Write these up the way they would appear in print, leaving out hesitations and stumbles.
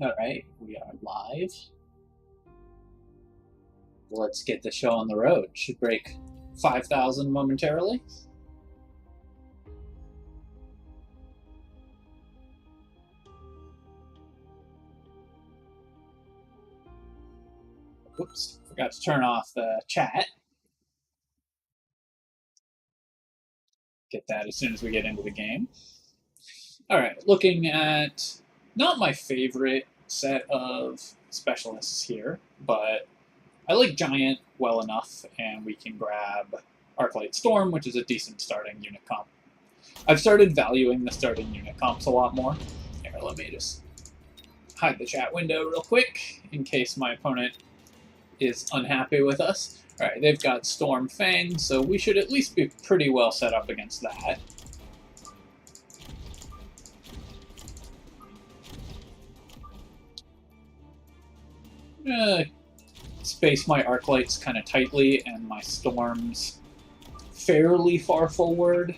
Alright, we are live. Let's get the show on the road. Should break 5,000 momentarily. Oops, forgot to turn off the chat. Get that as soon as we get into the game. Alright, looking at not my favorite set of specialists here, but I like Giant well enough, and we can grab Arclight Storm, which is a decent starting unit comp. I've started valuing the starting unit comps a lot more. Here, let me just hide the chat window real quick in case my opponent is unhappy with us. Alright, they've got Storm Fang, so we should at least be pretty well set up against that. Space my Arclights kind of tightly and my Storms fairly far forward.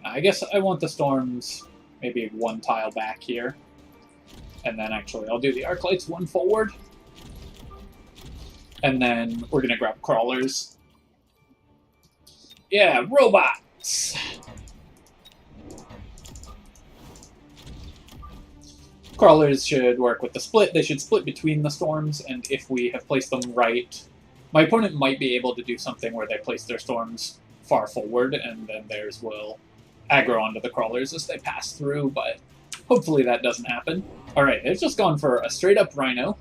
I guess I want the Storms maybe one tile back here. And then actually I'll do the Arclights one forward. And then we're going to grab Crawlers. Yeah, robots! Crawlers should work with the split. They should split between the Storms, and if we have placed them right, my opponent might be able to do something where they place their Storms far forward, and then theirs will aggro onto the Crawlers as they pass through, but hopefully that doesn't happen. Alright, they've just gone for a straight-up Rhino.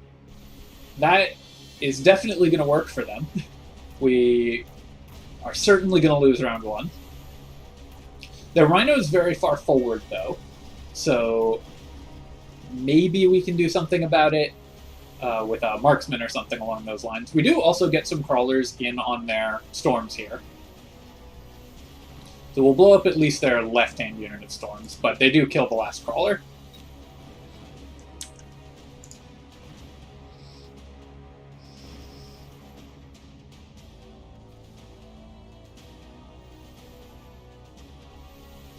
That is definitely going to work for them. We are certainly going to lose round one. Their Rhino is very far forward, though, so maybe we can do something about it with a Marksman or something along those lines. We do also get some Crawlers in on their Storms here. So we'll blow up at least their left-hand unit of Storms, but they do kill the last Crawler.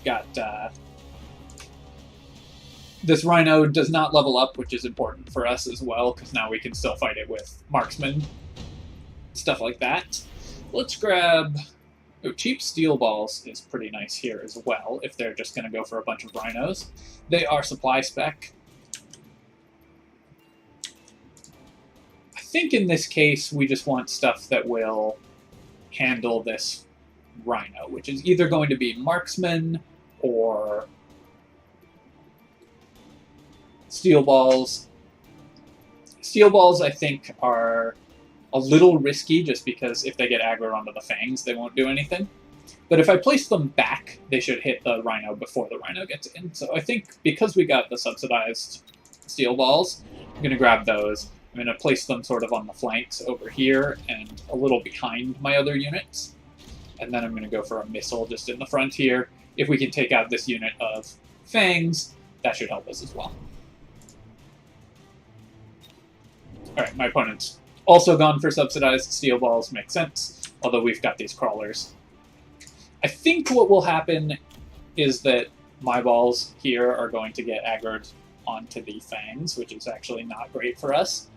Got this Rhino does not level up, which is important for us as well, because now we can still fight it with Marksman, stuff like that. Let's grab... Oh, cheap Steel Balls is pretty nice here as well, if they're just going to go for a bunch of Rhinos. They are supply spec. I think in this case, we just want stuff that will handle this Rhino, which is either going to be Marksman or Steel Balls. Steel Balls, I think, are a little risky just because if they get aggro onto the Fangs, they won't do anything. But if I place them back, they should hit the Rhino before the Rhino gets in. So I think because we got the subsidized Steel Balls, I'm going to grab those. I'm going to place them sort of on the flanks over here and a little behind my other units. And then I'm going to go for a missile just in the front here. If we can take out this unit of Fangs, that should help us as well. Alright, my opponent's also gone for subsidized Steel Balls, makes sense, although we've got these Crawlers. I think what will happen is that my balls here are going to get aggroed onto the Fangs, which is actually not great for us.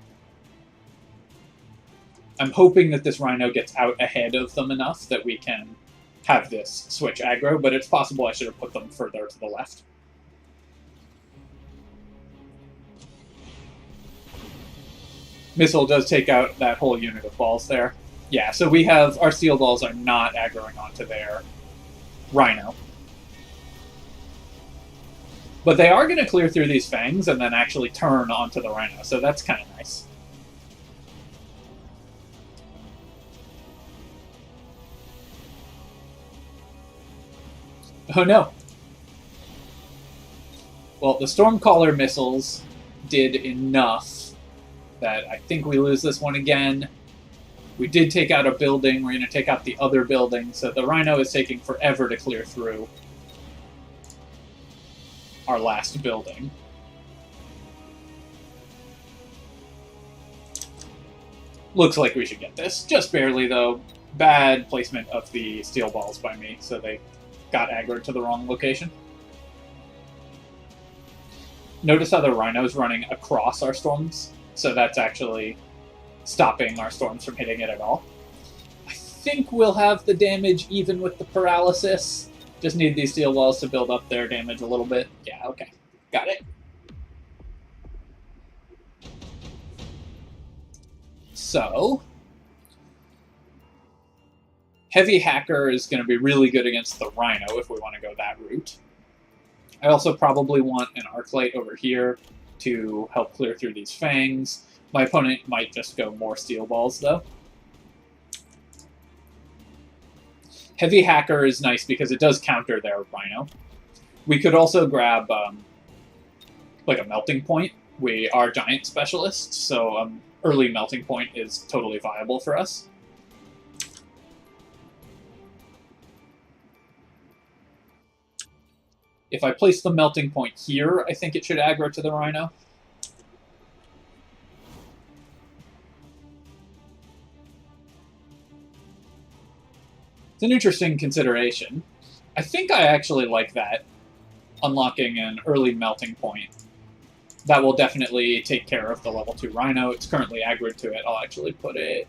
I'm hoping that this Rhino gets out ahead of them enough that we can have this switch aggro, but it's possible I should have put them further to the left. Missile does take out that whole unit of balls there. Yeah, so we have... Our Steel Balls are not aggroing onto their Rhino. But they are going to clear through these Fangs and then actually turn onto the Rhino, so that's kind of nice. Oh no. Well, the Stormcaller missiles did enough that I think we lose this one again. We did take out a building. We're going to take out the other building. So the Rhino is taking forever to clear through our last building. Looks like we should get this. Just barely, though. Bad placement of the Steel Balls by me, so they got aggroed to the wrong location. Notice how the Rhino's running across our storms, so that's actually stopping our storms from hitting it at all. I think we'll have the damage even with the paralysis. Just need these steel walls to build up their damage a little bit. Yeah, okay. Got it. So, Heavy Hacker is going to be really good against the Rhino if we want to go that route. I also probably want an Arclight over here to help clear through these fangs. My opponent might just go more steel balls, though. Heavy Hacker is nice because it does counter their Rhino. We could also grab like a Melting Point. We are Giant Specialists, so early Melting Point is totally viable for us. If I place the Melting Point here, I think it should aggro to the Rhino. It's an interesting consideration. I think I actually like that, unlocking an early Melting Point. That will definitely take care of the level 2 Rhino. It's currently aggroed to it. I'll actually put it...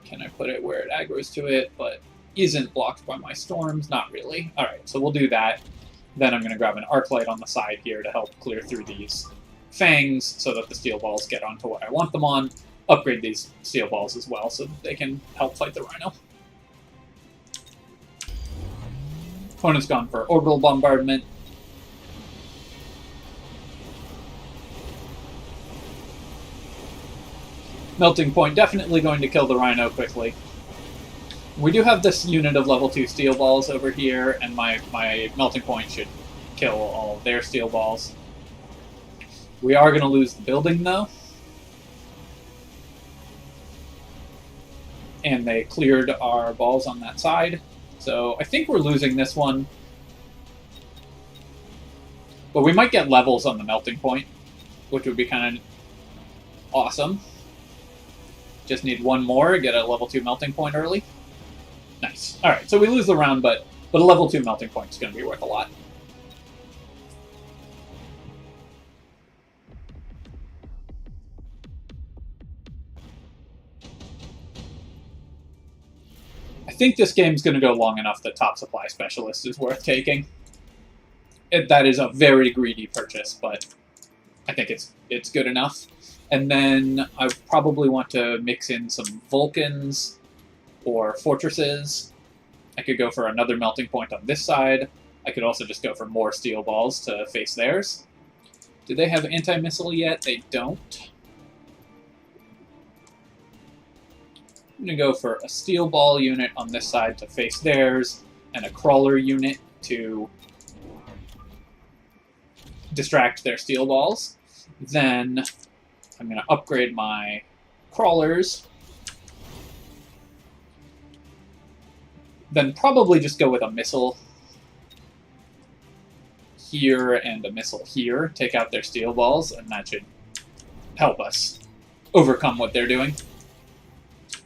Can I put it where it aggroes to it, but isn't blocked by my storms? Not really. Alright, so we'll do that. Then I'm going to grab an Arclight on the side here to help clear through these fangs so that the steel balls get onto what I want them on. Upgrade these steel balls as well so that they can help fight the Rhino. Opponent's gone for Orbital Bombardment. Melting Point definitely going to kill the Rhino quickly. We do have this unit of level 2 steel balls over here, and my Melting Point should kill all of their steel balls. We are going to lose the building, though. And they cleared our balls on that side. So I think we're losing this one. But we might get levels on the Melting Point, which would be kind of awesome. Just need one more, get a level 2 Melting Point early. Nice. Alright, so we lose the round, but a level 2 Melting Point is going to be worth a lot. I think this game's going to go long enough that Top Supply Specialist is worth taking. That is a very greedy purchase, but I think it's good enough. And then I probably want to mix in some Vulcans or Fortresses. I could go for another Melting Point on this side. I could also just go for more steel balls to face theirs. Do they have anti-missile yet? They don't. I'm going to go for a steel ball unit on this side to face theirs, and a crawler unit to distract their steel balls. Then I'm going to upgrade my crawlers. Then probably just go with a missile here and a missile here. Take out their steel balls, and that should help us overcome what they're doing.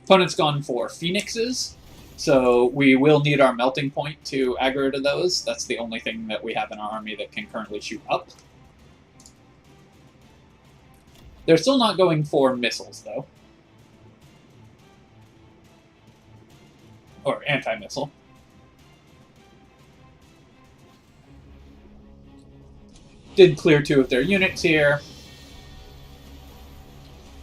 Opponent's gone for Phoenixes, so we will need our Melting Point to aggro to those. That's the only thing that we have in our army that can currently shoot up. They're still not going for missiles, though. Or anti-missile. Did clear 2 of their units here.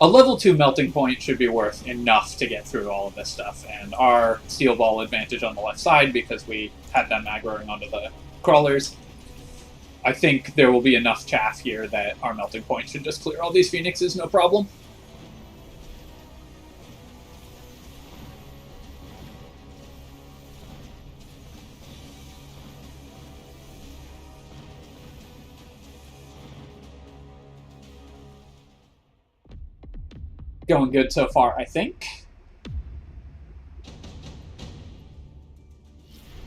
A level 2 Melting Point should be worth enough to get through all of this stuff, and our steel ball advantage on the left side because we had them aggroing onto the crawlers. I think there will be enough chaff here that our Melting Point should just clear all these Phoenixes, no problem. Going good so far, I think.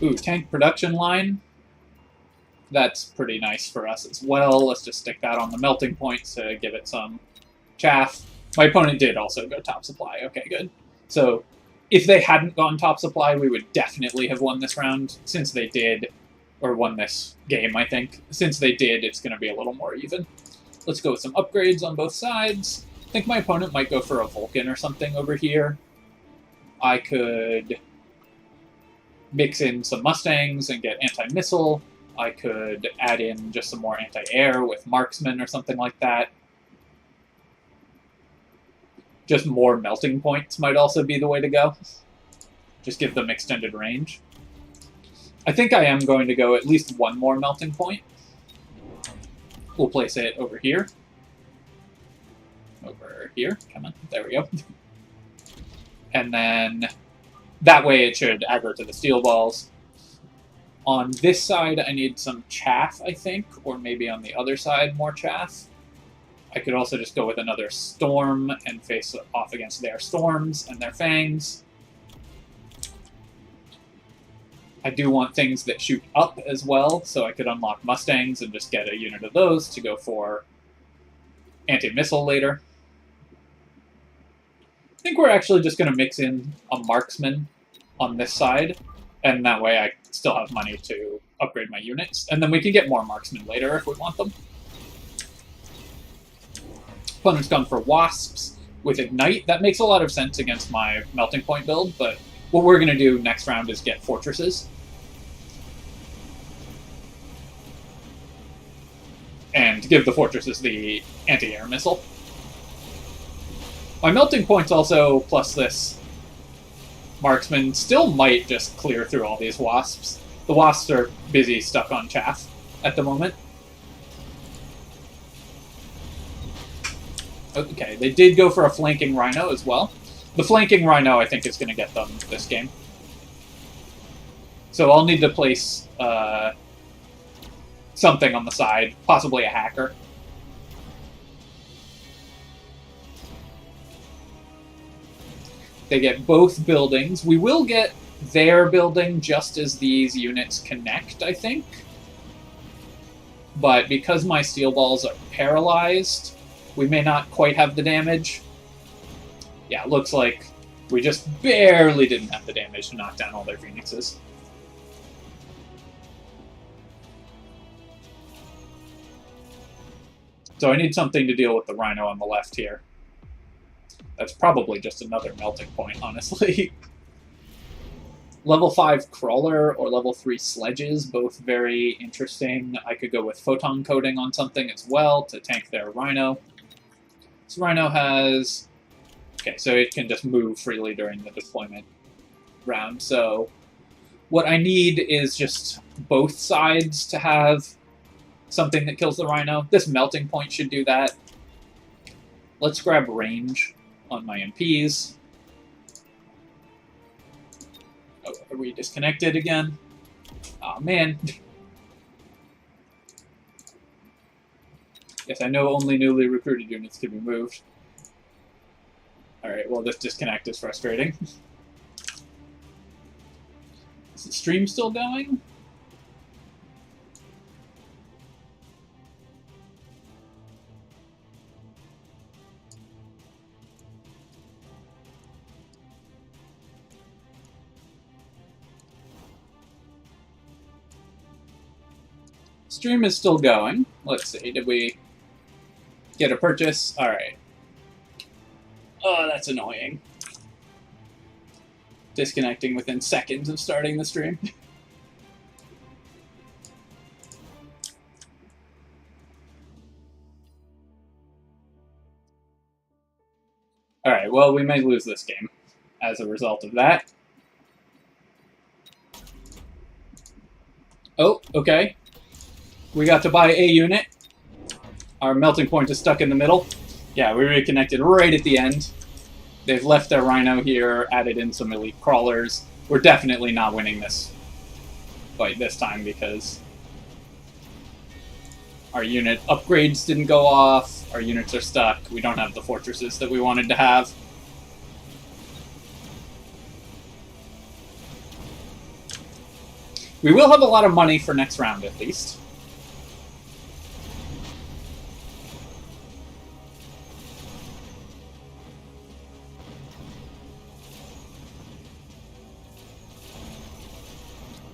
Ooh, tank production line. That's pretty nice for us as well. Let's just stick that on the Melting Point to give it some chaff. My opponent did also go top supply. Okay, good. So if they hadn't gone top supply, we would definitely have won this round. Since they did, or won this game, I think. Since they did, it's going to be a little more even. Let's go with some upgrades on both sides. I think my opponent might go for a Vulcan or something over here. I could mix in some Mustangs and get anti-missile. I could add in just some more anti-air with marksman or something like that. Just more melting points might also be the way to go. Just give them extended range. I think I am going to go at least one more melting point. We'll place it over here. Over here. Come on. There we go. And then that way it should aggro to the steel balls. On this side, I need some chaff, I think, or maybe on the other side, more chaff. I could also just go with another storm and face off against their storms and their fangs. I do want things that shoot up as well, so I could unlock Mustangs and just get a unit of those to go for anti-missile later. I think we're actually just going to mix in a marksman on this side, and that way I still have money to upgrade my units. And then we can get more marksmen later if we want them. Opponent's gone for wasps with ignite. That makes a lot of sense against my melting point build, but what we're going to do next round is get fortresses. And give the fortresses the anti-air missile. My melting points also, plus this marksman, still might just clear through all these wasps. The wasps are busy stuck on chaff at the moment. Okay, they did go for a flanking rhino as well. The flanking rhino, I think, is going to get them this game. So I'll need to place something on the side, possibly a hacker. They get both buildings. We will get their building just as these units connect, I think. But because my steel balls are paralyzed, we may not quite have the damage. Yeah, it looks like we just barely didn't have the damage to knock down all their phoenixes. So I need something to deal with the rhino on the left here. That's probably just another melting point, honestly. Level 5 crawler or level 3 sledges, both very interesting. I could go with photon coating on something as well to tank their rhino. This rhino has... Okay, so it can just move freely during the deployment round. So what I need is just both sides to have something that kills the rhino. This melting point should do that. Let's grab range on my MPs. Oh, are we disconnected again? Aw, man. Yes, I know only newly recruited units can be moved. Alright, well, this disconnect is frustrating. Is the stream still going? Stream is still going. Let's see, did we get a purchase? Alright. Oh, that's annoying. Disconnecting within seconds of starting the stream. Alright, well, we may lose this game as a result of that. Oh, okay. We got to buy a unit. Our melting point is stuck in the middle. Yeah, we reconnected right at the end. They've left their rhino here, added in some elite crawlers. We're definitely not winning this fight this time because our unit upgrades didn't go off, our units are stuck, we don't have the fortresses that we wanted to have. We will have a lot of money for next round, at least.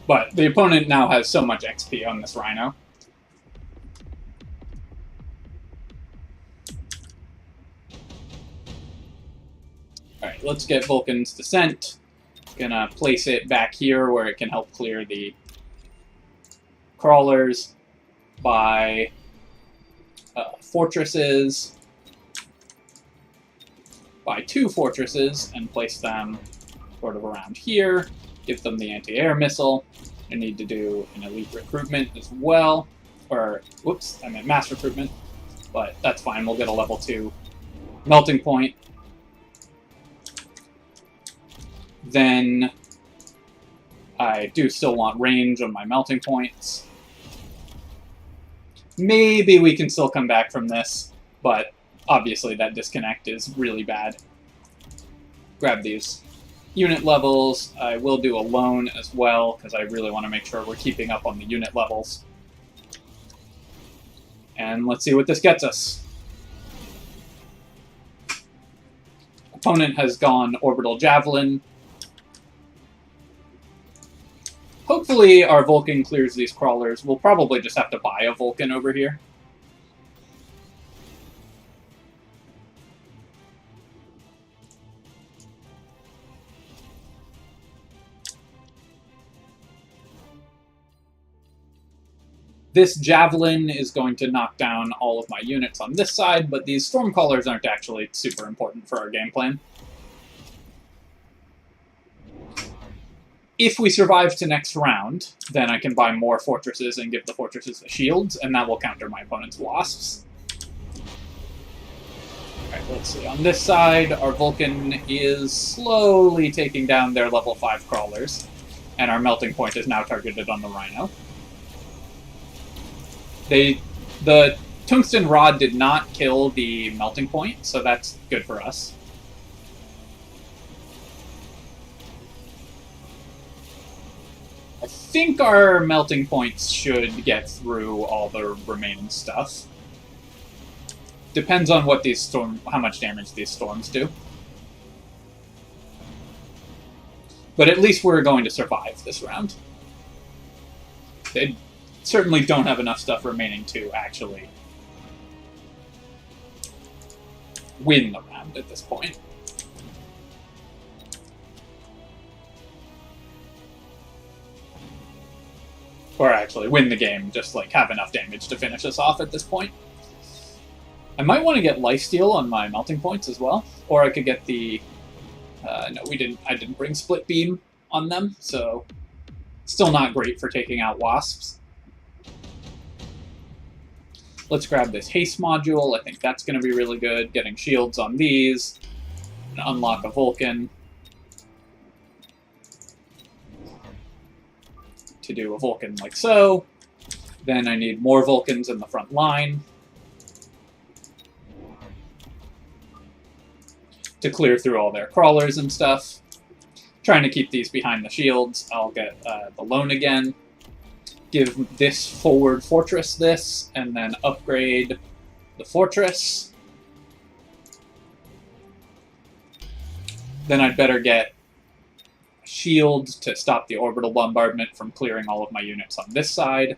But the opponent now has so much XP on this rhino. let's get Vulcan's Descent. Gonna place it back here where it can help clear the crawlers by fortresses, by 2 fortresses, and place them sort of around here. Give them the anti-air missile. I need to do an elite recruitment as well. Or, whoops, I meant mass recruitment. But that's fine, we'll get a level 2 melting point. Then I do still want range on my melting points. Maybe we can still come back from this, but obviously that disconnect is really bad. Grab these unit levels. I will do a loan as well, because I really want to make sure we're keeping up on the unit levels. And let's see what this gets us. Opponent has gone Orbital Javelin. Hopefully our Vulcan clears these crawlers. We'll probably just have to buy a Vulcan over here. This Javelin is going to knock down all of my units on this side, but these Stormcallers aren't actually super important for our game plan. If we survive to next round, then I can buy more fortresses and give the fortresses the shields, and that will counter my opponent's wasps. Alright, let's see. On this side, our Vulcan is slowly taking down their level 5 crawlers, and our melting point is now targeted on the Rhino. The tungsten rod did not kill the melting point, so that's good for us. I think our melting points should get through all the remaining stuff. Depends on what these how much damage these storms do. But at least we're going to survive this round. They certainly don't have enough stuff remaining to actually win the round at this point. Or actually win the game, just like have enough damage to finish us off at this point. I might want to get lifesteal on my melting points as well, or I could get the no, I didn't bring split beam on them, so still not great for taking out wasps. Let's grab this haste module. I think that's going to be really good. Getting shields on these. And unlock a Vulcan. To do a Vulcan like so. Then I need more Vulcans in the front line. To clear through all their crawlers and stuff. Trying to keep these behind the shields. I'll get the loan again. Give this forward fortress this, and then upgrade the fortress. Then I'd better get shield to stop the orbital bombardment from clearing all of my units on this side.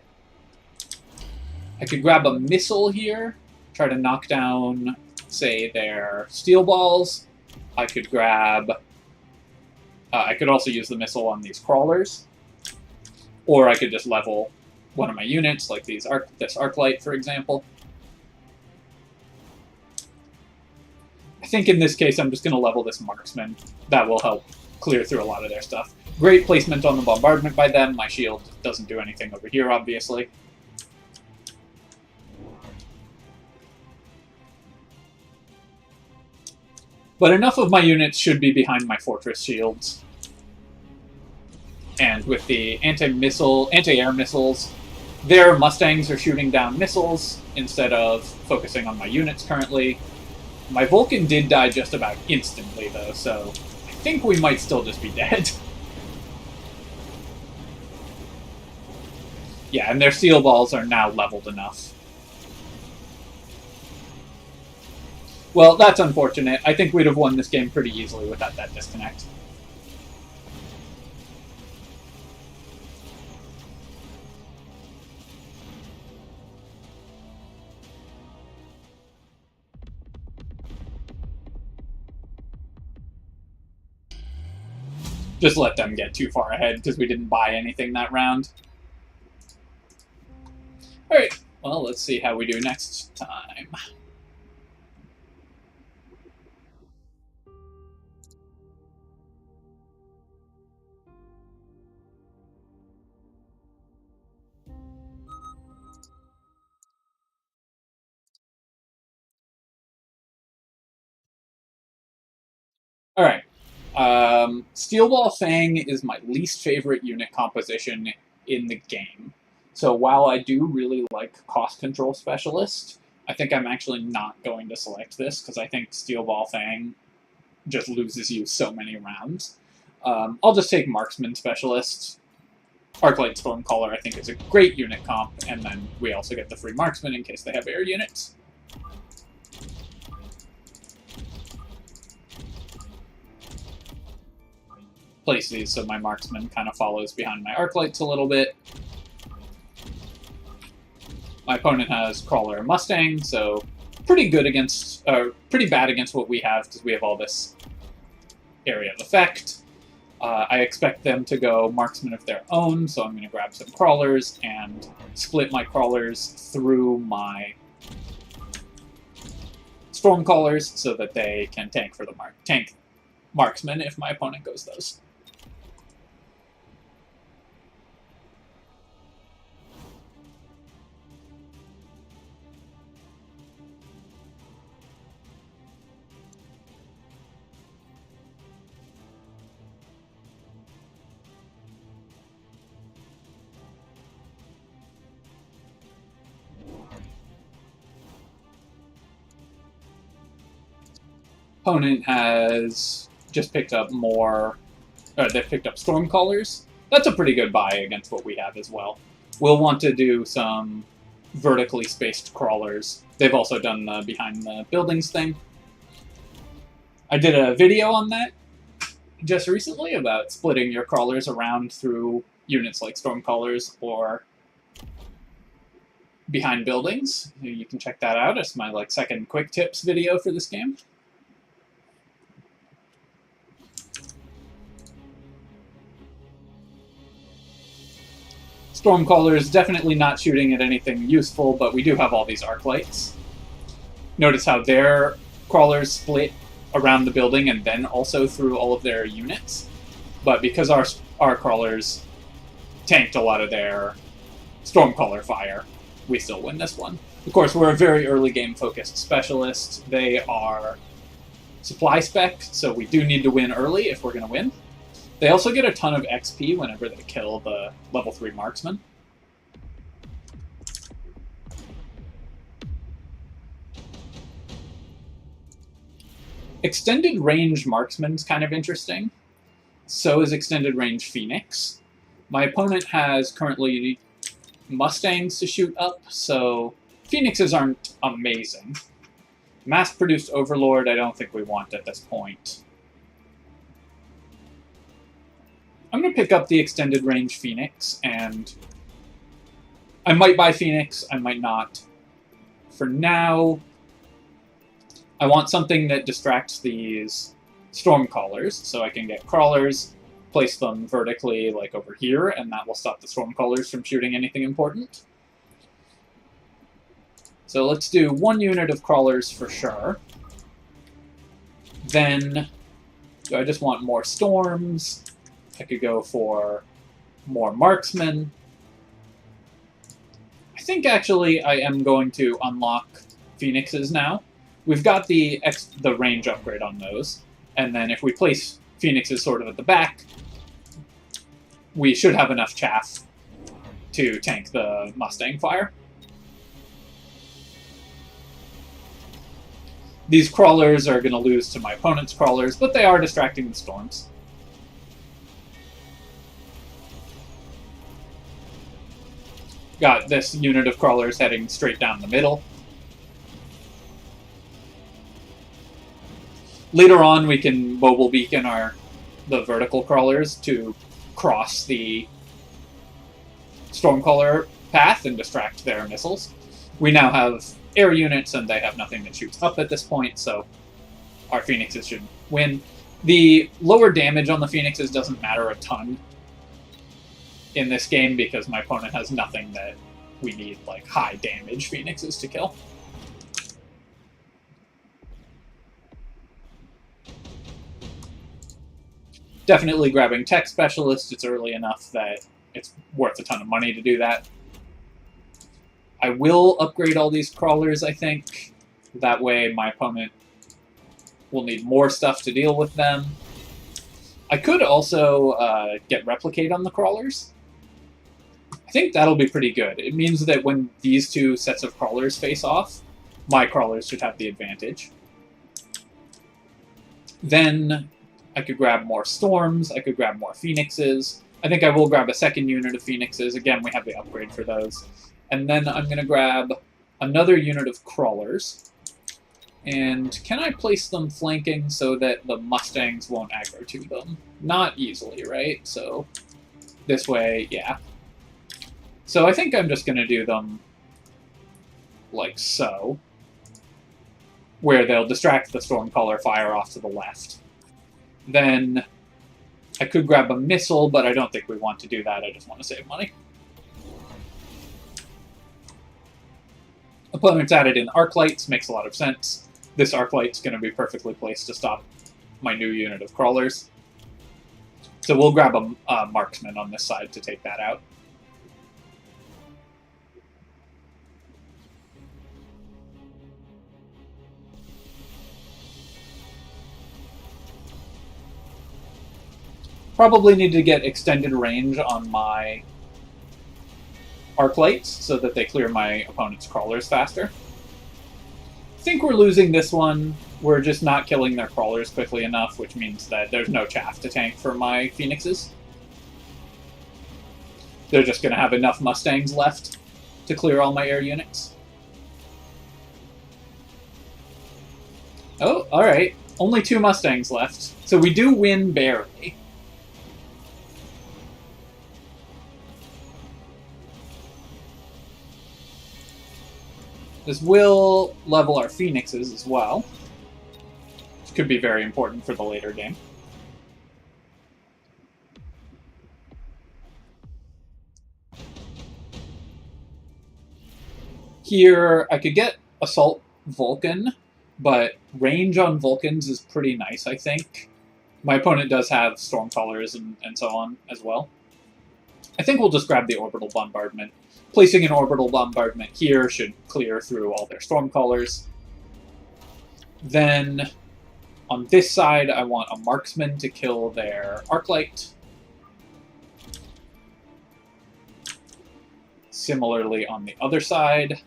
I could grab a missile here, try to knock down, say, their steel balls. I could grab... I could also use the missile on these crawlers. Or I could just level one of my units, like this Arclight, for example. I think in this case I'm just going to level this Marksman. That will help clear through a lot of their stuff. Great placement on the bombardment by them. My shield doesn't do anything over here, obviously. But enough of my units should be behind my fortress shields. And with the anti-air missiles, their Mustangs are shooting down missiles instead of focusing on my units currently. My Vulcan did die just about instantly, though, so I think we might still just be dead. Yeah, and their steel balls are now leveled enough. Well, that's unfortunate. I think we'd have won this game pretty easily without that disconnect. Just let them get too far ahead because we didn't buy anything that round. Alright, well, let's see how we do next time. Alright. Steel Ball Fang is my least favorite unit composition in the game. So while I do really like Cost Control Specialist, I think I'm actually not going to select this because I think Steel Ball Fang just loses you so many rounds. I'll just take Marksman Specialist. Arclight Stormcaller I think is a great unit comp, and then we also get the free Marksman in case they have air units. Place these so my Marksman kind of follows behind my Arclights a little bit. My opponent has Crawler and Mustang, so pretty good against, pretty bad against what we have because we have all this area of effect. I expect them to go Marksman of their own, so I'm going to grab some Crawlers and split my Crawlers through my Stormcallers so that they can tank for the tank Marksman if my opponent goes those. Opponent has just picked up more, they've picked up Stormcallers. That's a pretty good buy against what we have as well. We'll want to do some vertically spaced crawlers. They've also done the behind the buildings thing. I did a video on that just recently about splitting your crawlers around through units like Stormcallers or behind buildings. You can check that out. It's my second quick tips video for this game. Stormcaller is definitely not shooting at anything useful, but we do have all these Arclights. Notice how their crawlers split around the building and then also through all of their units. But because our crawlers tanked a lot of their Stormcaller fire, we still win this one. Of course, we're a very early game focused specialist. They are supply spec, so we do need to win early if we're going to win. They also get a ton of XP whenever they kill the level 3 marksman. Extended range marksman's kind of interesting. So is extended range Phoenix. My opponent has currently Mustangs to shoot up, so Phoenixes aren't amazing. Mass-produced Overlord I don't think we want at this point. I'm going to pick up the extended range Phoenix, and I might buy Phoenix, I might not. For now, I want something that distracts these Stormcallers, so I can get Crawlers, place them vertically, like over here, and that will stop the Stormcallers from shooting anything important. So let's do 1 unit of Crawlers for sure. Then, do I just want more Storms? I could go for more Marksmen. I think actually I am going to unlock Phoenixes now. We've got the range upgrade on those, and then if we place Phoenixes sort of at the back, we should have enough chaff to tank the Mustang fire. These Crawlers are going to lose to my opponent's Crawlers, but they are distracting the Storms. Got this unit of Crawlers heading straight down the middle. Later on, we can mobile beacon the vertical Crawlers to cross the Stormcaller path and distract their missiles. We now have air units, and they have nothing that shoots up at this point, so our Phoenixes should win. The lower damage on the Phoenixes doesn't matter a ton in this game because my opponent has nothing that we need like high damage Phoenixes to kill. Definitely grabbing Tech Specialist. It's early enough that it's worth a ton of money to do that. I will upgrade all these crawlers, I think. That way my opponent will need more stuff to deal with them. I could also get Replicate on the crawlers. I think that'll be pretty good. It means that when these two sets of crawlers face off, my crawlers should have the advantage. Then I could grab more Storms, I could grab more Phoenixes. I think I will grab a second unit of Phoenixes. Again, we have the upgrade for those. And then I'm going to grab another unit of Crawlers. And can I place them flanking so that the Mustangs won't aggro to them? Not easily, right? So this way, yeah. So I think I'm just going to do them like so, where they'll distract the Stormcaller, fire off to the left. Then I could grab a missile, but I don't think we want to do that. I just want to save money. Opponent's added in Arc Lights, makes a lot of sense. This Arc Light's going to be perfectly placed to stop my new unit of crawlers. So we'll grab a marksman on this side to take that out. Probably need to get extended range on my Arc Lights so that they clear my opponent's crawlers faster. I think we're losing this one. We're just not killing their crawlers quickly enough, which means that there's no chaff to tank for my Phoenixes. They're just going to have enough Mustangs left to clear all my air units. Oh, alright. Only 2 Mustangs left. So we do win barely. This will level our Phoenixes as well, which could be very important for the later game. Here, I could get Assault Vulcan, but range on Vulcans is pretty nice, I think. My opponent does have Stormcallers and so on as well. I think we'll just grab the Orbital Bombardment. Placing an Orbital Bombardment here should clear through all their Stormcallers. Then, on this side, I want a Marksman to kill their Arclight. Similarly, on the other side,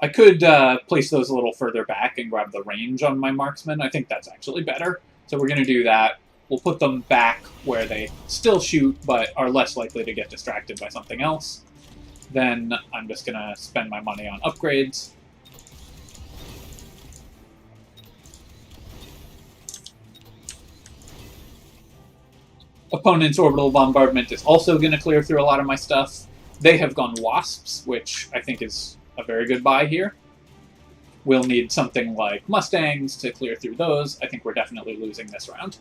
I could place those a little further back and grab the range on my Marksman. I think that's actually better. So we're going to do that. We'll put them back where they still shoot, but are less likely to get distracted by something else. Then I'm just going to spend my money on upgrades. Opponent's Orbital Bombardment is also going to clear through a lot of my stuff. They have gone Wasps, which I think is a very good buy here. We'll need something like Mustangs to clear through those. I think we're definitely losing this round.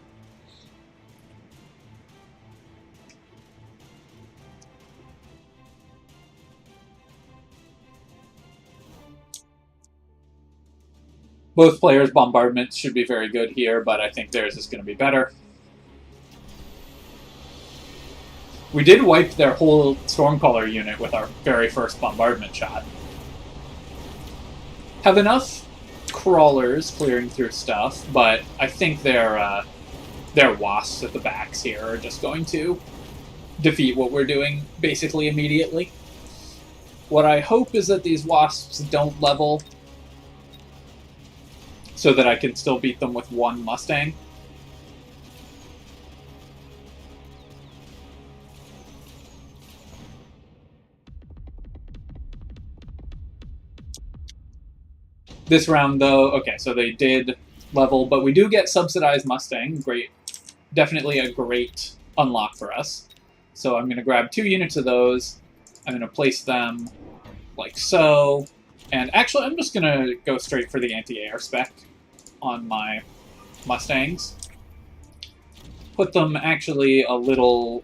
Both players' bombardments should be very good here, but I think theirs is going to be better. We did wipe their whole Stormcaller unit with our very first bombardment shot. Have enough crawlers clearing through stuff, but I think their wasps at the backs here are just going to defeat what we're doing basically immediately. What I hope is that these wasps don't level so that I can still beat them with 1 Mustang. This round, though, okay, so they did level, but we do get subsidized Mustang. Great. Definitely a great unlock for us. So I'm going to grab 2 units of those. I'm going to place them like so. And actually, I'm just going to go straight for the anti-air spec on my Mustangs. Put them actually a little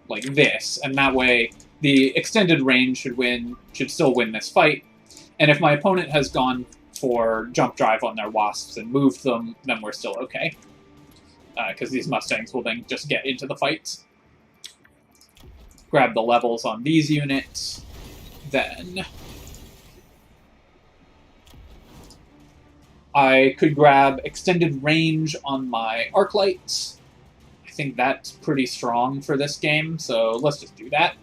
like this, and that way the extended range should still win this fight. And if my opponent has gone for jump drive on their wasps and moved them, then we're still okay. Because these Mustangs will then just get into the fights. Grab the levels on these units. Then I could grab extended range on my arc lights. I think that's pretty strong for this game, so let's just do that.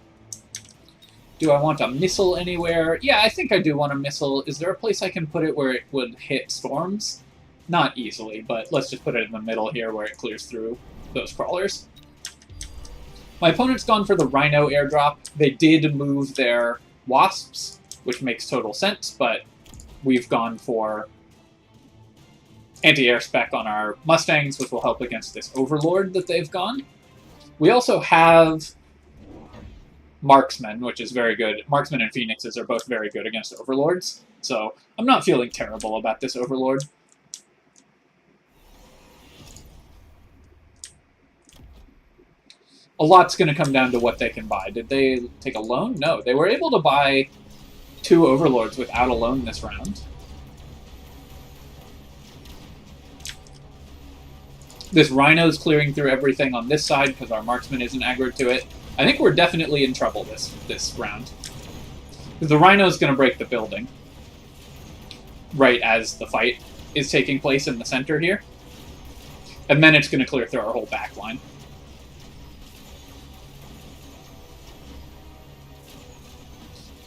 Do I want a missile anywhere? Yeah, I think I do want a missile. Is there a place I can put it where it would hit storms? Not easily, but let's just put it in the middle here where it clears through those crawlers. My opponent's gone for the Rhino airdrop. They did move their wasps, which makes total sense, but we've gone for anti-air spec on our Mustangs, which will help against this Overlord that they've gone. We also have Marksmen, which is very good. Marksmen and Phoenixes are both very good against Overlords, so I'm not feeling terrible about this Overlord. A lot's going to come down to what they can buy. Did they take a loan? No, they were able to buy 2 Overlords without a loan this round. This Rhino's clearing through everything on this side because our Marksman isn't aggroed to it. I think we're definitely in trouble this round. Because the Rhino's going to break the building right as the fight is taking place in the center here. And then it's going to clear through our whole back line.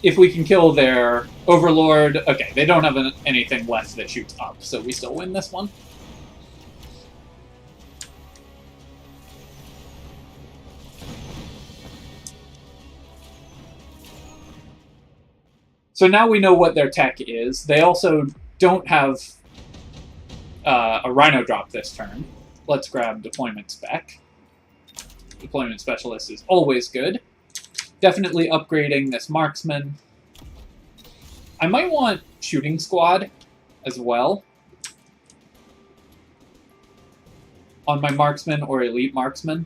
If we can kill their Overlord... Okay, they don't have anything left that shoots up, so we still win this one. So now we know what their tech is. They also don't have a Rhino drop this turn. Let's grab Deployment Spec. Deployment Specialist is always good. Definitely upgrading this Marksman. I might want Shooting Squad as well on my Marksman or Elite Marksman.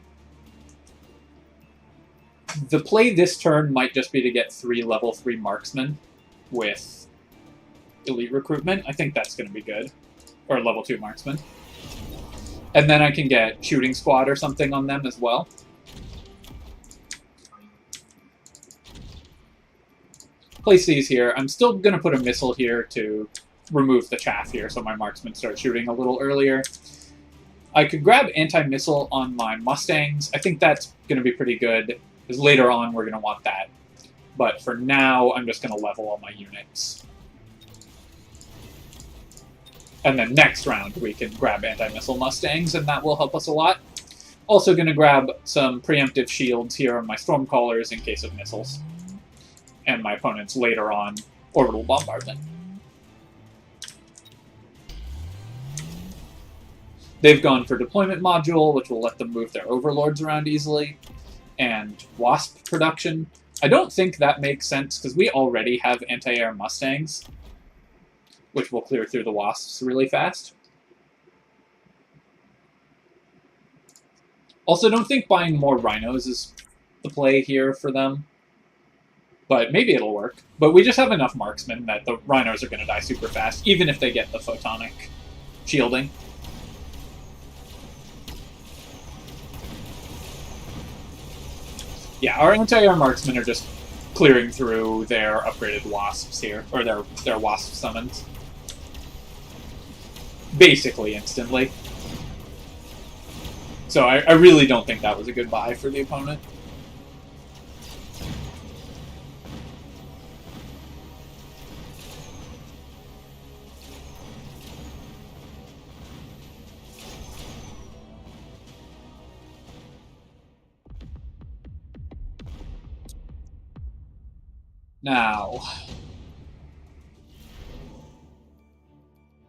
The play this turn might just be to get 3 level 3 Marksmen with Elite Recruitment. I think that's going to be good. Or level 2 Marksman. And then I can get Shooting Squad or something on them as well. Place these here. I'm still going to put a missile here to remove the chaff here so my Marksmen start shooting a little earlier. I could grab anti-missile on my Mustangs. I think that's going to be pretty good, because later on we're going to want that. But for now, I'm just going to level all my units. And then next round, we can grab anti-missile Mustangs, and that will help us a lot. Also going to grab some preemptive shields here on my Stormcallers in case of missiles. And my opponent's later on orbital bombardment. They've gone for Deployment Module, which will let them move their Overlords around easily. And Wasp production. I don't think that makes sense, because we already have anti-air Mustangs, which will clear through the Wasps really fast. Also, don't think buying more Rhinos is the play here for them. But maybe it'll work. But we just have enough Marksmen that the Rhinos are going to die super fast, even if they get the photonic shielding. Yeah, our anti-air Marksmen are just clearing through their upgraded Wasps here, or their Wasp summons. Basically instantly. So I really don't think that was a good buy for the opponent. Now,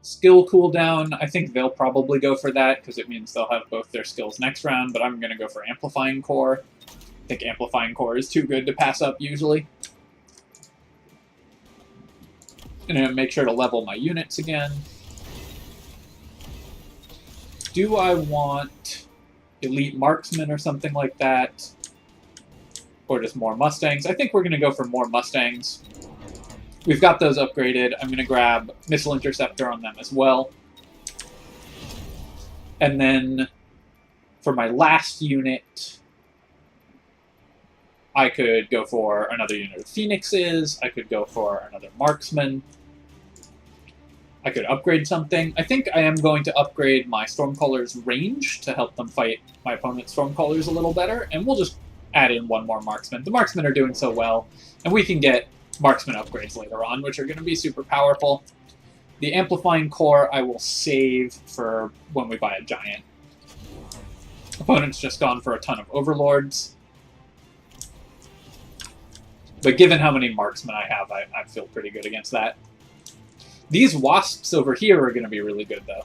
skill cooldown, I think they'll probably go for that, because it means they'll have both their skills next round, but I'm going to go for Amplifying Core. I think Amplifying Core is too good to pass up, usually. Gonna make sure to level my units again. Do I want elite marksmen or something like that? Or just more Mustangs? I think we're going to go for more Mustangs. We've got those upgraded. I'm going to grab Missile Interceptor on them as well. And then for my last unit, I could go for another unit of Phoenixes. I could go for another Marksman. I could upgrade something. I think I am going to upgrade my Stormcaller's range to help them fight my opponent's Stormcallers a little better, and we'll just add in one more Marksman. The Marksmen are doing so well, and we can get Marksman upgrades later on, which are going to be super powerful. The Amplifying Core I will save for when we buy a Giant. Opponent's just gone for a ton of Overlords. But given how many Marksmen I have, I feel pretty good against that. These Wasps over here are going to be really good, though.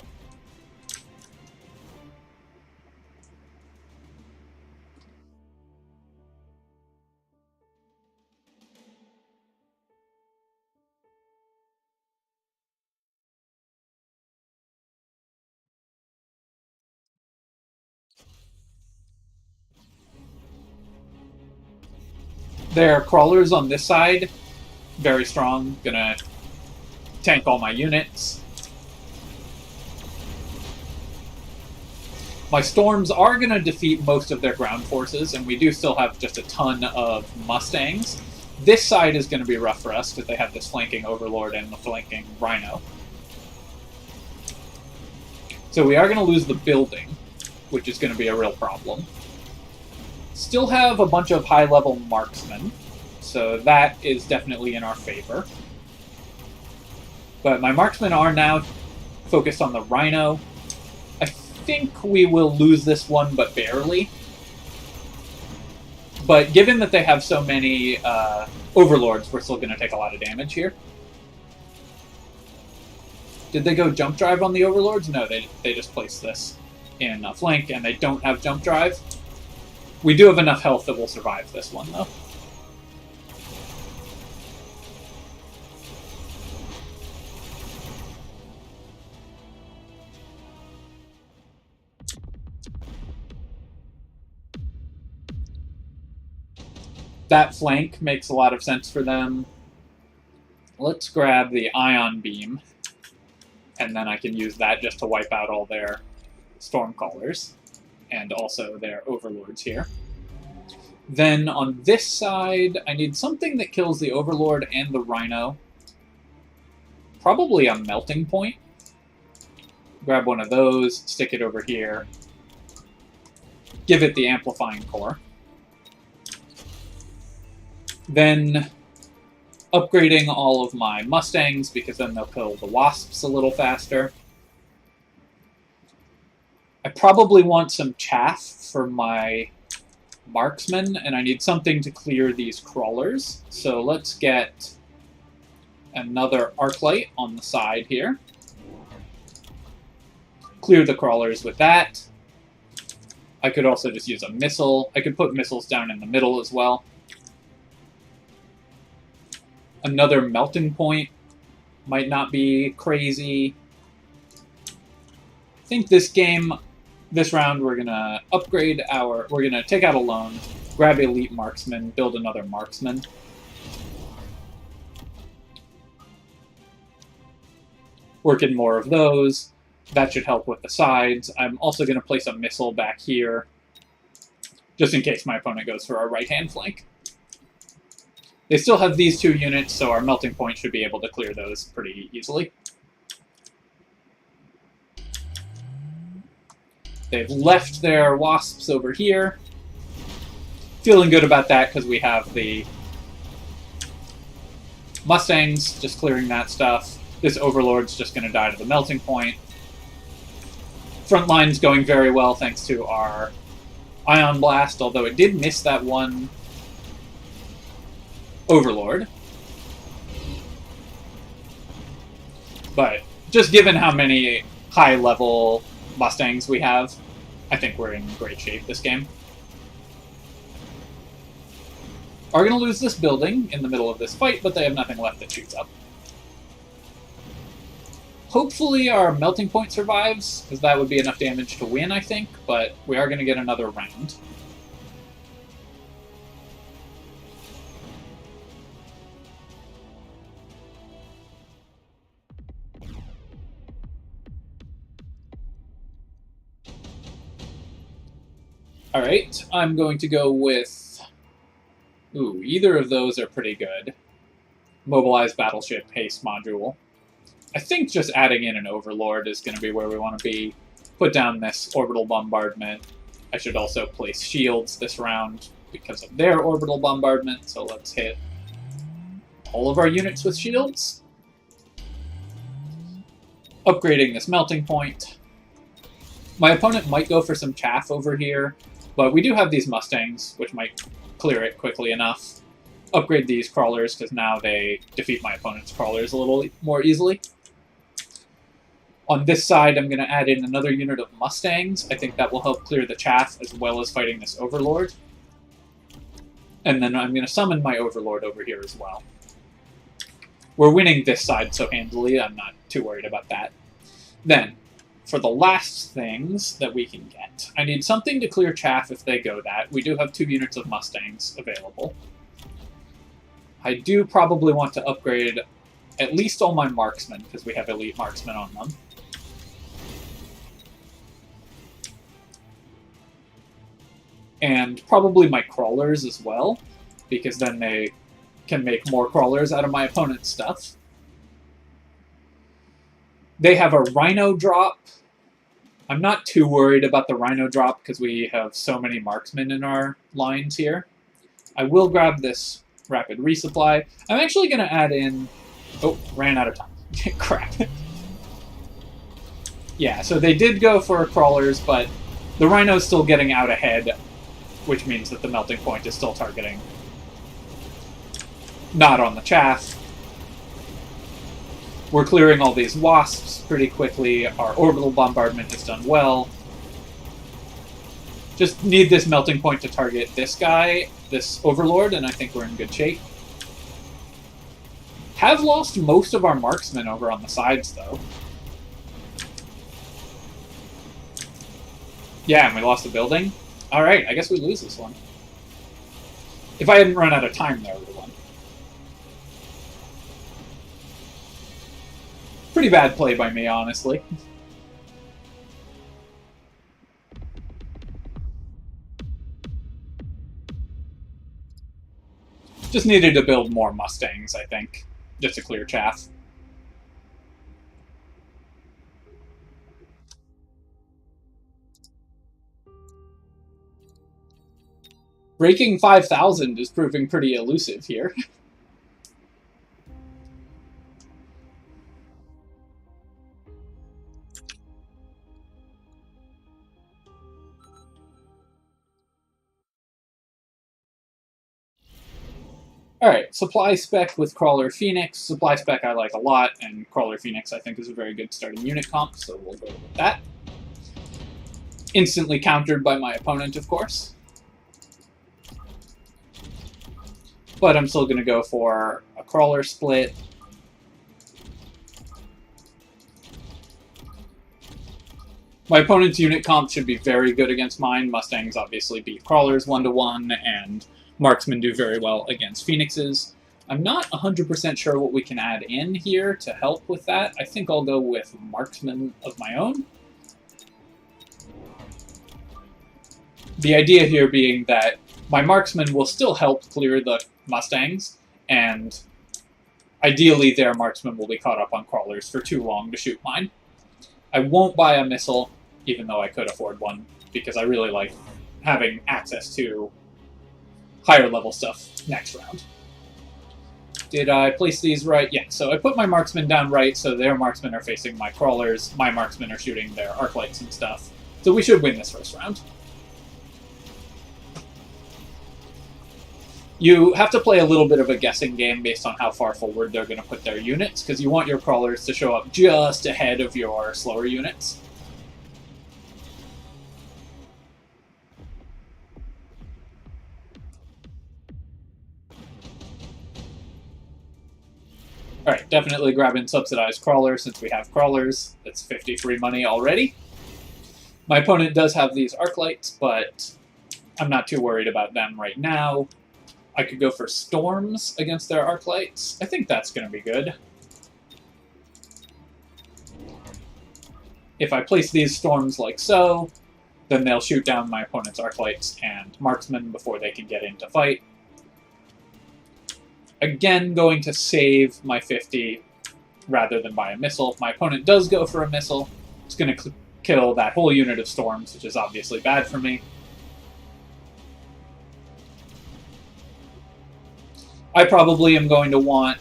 Their Crawlers on this side, very strong. Gonna tank all my units. My Storms are going to defeat most of their ground forces, and we do still have just a ton of Mustangs. This side is going to be rough for us, because they have this flanking Overlord and the flanking Rhino. So we are going to lose the building, which is going to be a real problem. Still have a bunch of high-level Marksmen, so that is definitely in our favor. But my Marksmen are now focused on the Rhino. I think we will lose this one, but barely. But given that they have so many Overlords, we're still going to take a lot of damage here. Did they go Jump Drive on the Overlords? No, they just placed this in a flank, and they don't have Jump Drive. We do have enough health that we'll survive this one, though. That flank makes a lot of sense for them. Let's grab the Ion Beam, and then I can use that just to wipe out all their Stormcallers, and also their Overlords here. Then on this side, I need something that kills the Overlord and the Rhino. Probably a Melting Point. Grab one of those, stick it over here. Give it the Amplifying Core. Then upgrading all of my Mustangs, because then they'll kill the Wasps a little faster. I probably want some chaff for my Marksmen, and I need something to clear these Crawlers. So let's get another Arclight on the side here. Clear the Crawlers with that. I could also just use a missile. I could put missiles down in the middle as well. Another Melting Point might not be crazy. I think this round, we're going to upgrade we're going to take out a lone, grab Elite Marksman, build another Marksman. Work in more of those. That should help with the sides. I'm also going to place a missile back here, just in case my opponent goes for our right-hand flank. They still have these two units, so our Melting Point should be able to clear those pretty easily. They've left their Wasps over here. Feeling good about that because we have the Mustangs just clearing that stuff. This Overlord's just going to die to the Melting Point. Front line's going very well thanks to our Ion Blast, although it did miss that one Overlord. But just given how many high-level Mustangs we have, I think we're in great shape this game. Are going to lose this building in the middle of this fight, but they have nothing left that shoots up. Hopefully our melting point survives, because that would be enough damage to win, I think, but we are going to get another round. Alright, I'm going to go with... Ooh, either of those are pretty good. Mobilize Battleship, Haste Module. I think just adding in an Overlord is going to be where we want to be. Put down this Orbital Bombardment. I should also place shields this round because of their Orbital Bombardment, so let's hit all of our units with shields. Upgrading this melting point. My opponent might go for some chaff over here, but we do have these Mustangs, which might clear it quickly enough. Upgrade these crawlers, because now they defeat my opponent's crawlers a little more easily. On this side, I'm going to add in another unit of Mustangs. I think that will help clear the chaff, as well as fighting this Overlord. And then I'm going to summon my Overlord over here as well. We're winning this side so handily, I'm not too worried about that. Then, for the last things that we can get, I need something to clear chaff if they go that. We do have 2 units of Mustangs available. I do probably want to upgrade at least all my marksmen, because we have elite marksmen on them. And probably my crawlers as well, because then they can make more crawlers out of my opponent's stuff. They have a Rhino drop. I'm not too worried about the Rhino drop because we have so many marksmen in our lines here. I will grab this rapid resupply. I'm actually going to add in... Oh, ran out of time. Crap. Yeah, so they did go for crawlers, but the Rhino's still getting out ahead, which means that the melting point is still targeting. Not on the chaff. We're clearing all these wasps pretty quickly. Our orbital bombardment has done well. Just need this melting point to target this guy, this Overlord, and I think we're in good shape. Have lost most of our marksmen over on the sides, though. Yeah, and we lost the building. Alright, I guess we lose this one. If I hadn't run out of time there, we would have won. Pretty bad play by me, honestly. Just needed to build more Mustangs, I think, just to clear chaff. Breaking 5,000 is proving pretty elusive here. Alright, Supply Spec with Crawler Phoenix. Supply Spec I like a lot, and Crawler Phoenix I think is a very good starting unit comp, so we'll go with that. Instantly countered by my opponent, of course. But I'm still going to go for a Crawler split. My opponent's unit comp should be very good against mine. Mustangs obviously beat Crawlers 1-1, and Marksmen do very well against Phoenixes. I'm not 100% sure what we can add in here to help with that. I think I'll go with Marksmen of my own. The idea here being that my Marksmen will still help clear the Mustangs, and ideally their Marksmen will be caught up on Crawlers for too long to shoot mine. I won't buy a missile, even though I could afford one, because I really like having access to higher level stuff next round. Did I place these right? Yeah, so I put my marksmen down right, so their marksmen are facing my crawlers, my marksmen are shooting their arc lights and stuff. So we should win this first round. You have to play a little bit of a guessing game based on how far forward they're going to put their units, because you want your crawlers to show up just ahead of your slower units. Alright, definitely grabbing subsidized crawler since we have crawlers. That's 50 free money already. My opponent does have these arc lights, but I'm not too worried about them right now. I could go for storms against their arc lights. I think that's going to be good. If I place these storms like so, then they'll shoot down my opponent's arc lights and marksmen before they can get into fight. Again, going to save my 50 rather than buy a missile. If my opponent does go for a missile, it's going to kill that whole unit of storms, which is obviously bad for me. I probably am going to want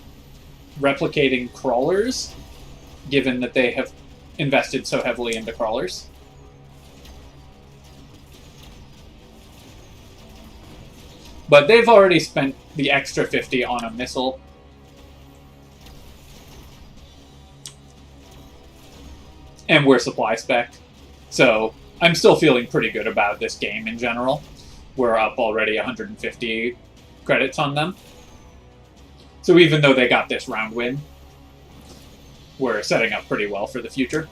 replicating crawlers, given that they have invested so heavily into crawlers. But they've already spent the extra 50 on a missile. And we're supply spec. So I'm still feeling pretty good about this game in general. We're up already 150 credits on them. So even though they got this round win, we're setting up pretty well for the future.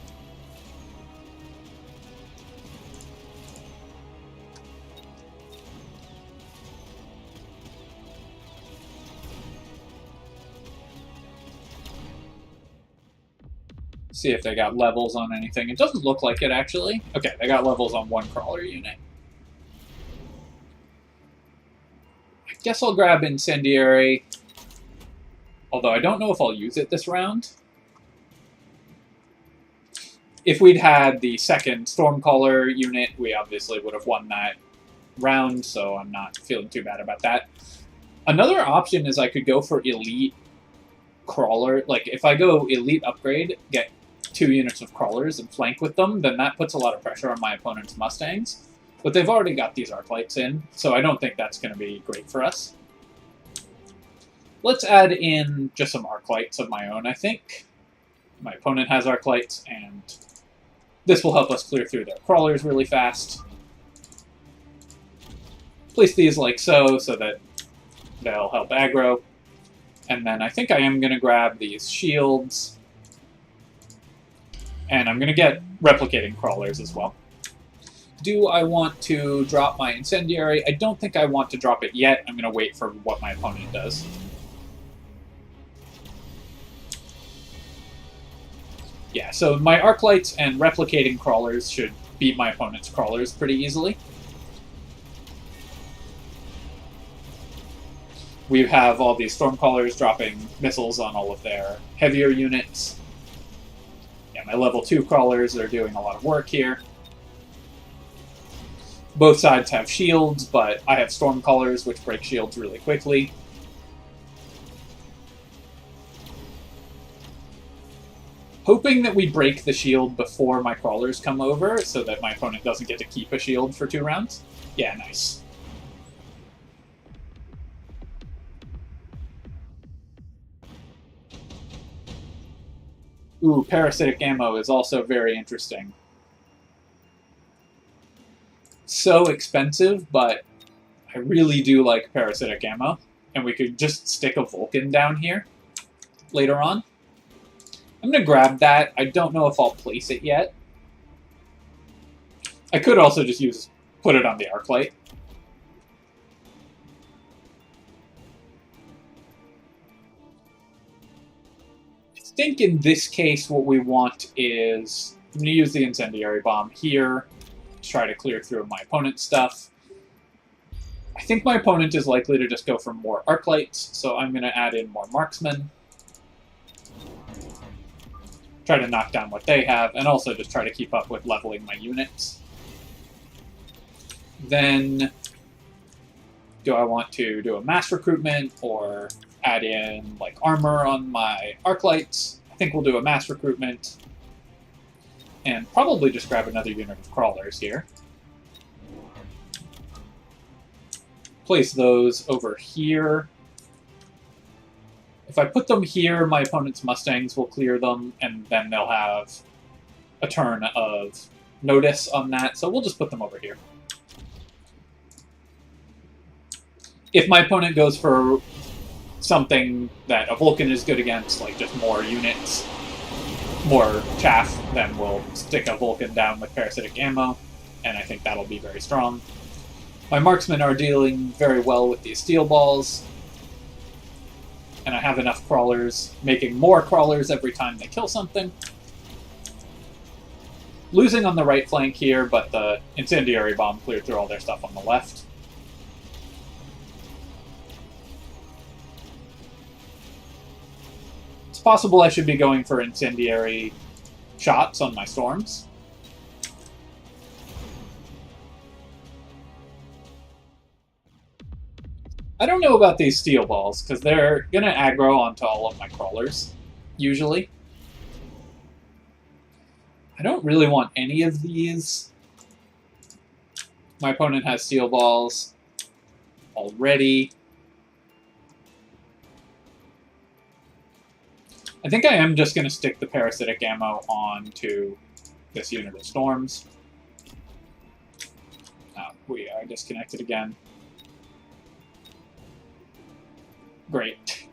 See if they got levels on anything. It doesn't look like it, actually. Okay, they got levels on one crawler unit. I guess I'll grab Incendiary. Although I don't know if I'll use it this round. If we'd had the second Stormcaller unit, we obviously would have won that round, so I'm not feeling too bad about that. Another option is I could go for Elite Crawler. Like, if I go Elite Upgrade, get 2 units of Crawlers and flank with them, then that puts a lot of pressure on my opponent's Mustangs. But they've already got these Arc Lights in, so I don't think that's going to be great for us. Let's add in just some Arc Lights of my own, I think. My opponent has Arc Lights, and this will help us clear through their Crawlers really fast. Place these like so, so that they'll help aggro. And then I think I am going to grab these shields. And I'm going to get replicating crawlers as well. Do I want to drop my Incendiary? I don't think I want to drop it yet. I'm going to wait for what my opponent does. Yeah, so my Arc Lights and replicating crawlers should beat my opponent's crawlers pretty easily. We have all these Stormcallers dropping missiles on all of their heavier units. Yeah, my level 2 crawlers are doing a lot of work here. Both sides have shields, but I have Stormcallers, which break shields really quickly. Hoping that we break the shield before my crawlers come over, so that my opponent doesn't get to keep a shield for 2 rounds. Yeah, nice. Ooh, parasitic ammo is also very interesting. So expensive, but I really do like parasitic ammo. And we could just stick a Vulcan down here later on. I'm going to grab that. I don't know if I'll place it yet. I could also just put it on the arc light. I think in this case what we want is, I'm going to use the Incendiary Bomb here to try to clear through my opponent's stuff. I think my opponent is likely to just go for more arc lights, so I'm going to add in more marksmen. Try to knock down what they have, and also just try to keep up with leveling my units. Then, do I want to do a mass recruitment, or add in like armor on my arc lights? I think we'll do a mass recruitment, and probably just grab another unit of crawlers here. Place those over here. If I put them here, my opponent's Mustangs will clear them, and then they'll have a turn of notice on that, so we'll just put them over here. If my opponent goes for something that a Vulcan is good against, like just more units, more chaff, then we'll stick a Vulcan down with parasitic ammo, and I think that'll be very strong. My marksmen are dealing very well with these steel balls, and I have enough crawlers, making more crawlers every time they kill something. Losing on the right flank here, but the incendiary bomb cleared through all their stuff on the left. It's possible I should be going for incendiary shots on my storms. I don't know about these steel balls, because they're going to aggro onto all of my crawlers, usually. I don't really want any of these. My opponent has steel balls already. I think I am just going to stick the parasitic ammo onto this unit of storms. We are disconnected again. Great.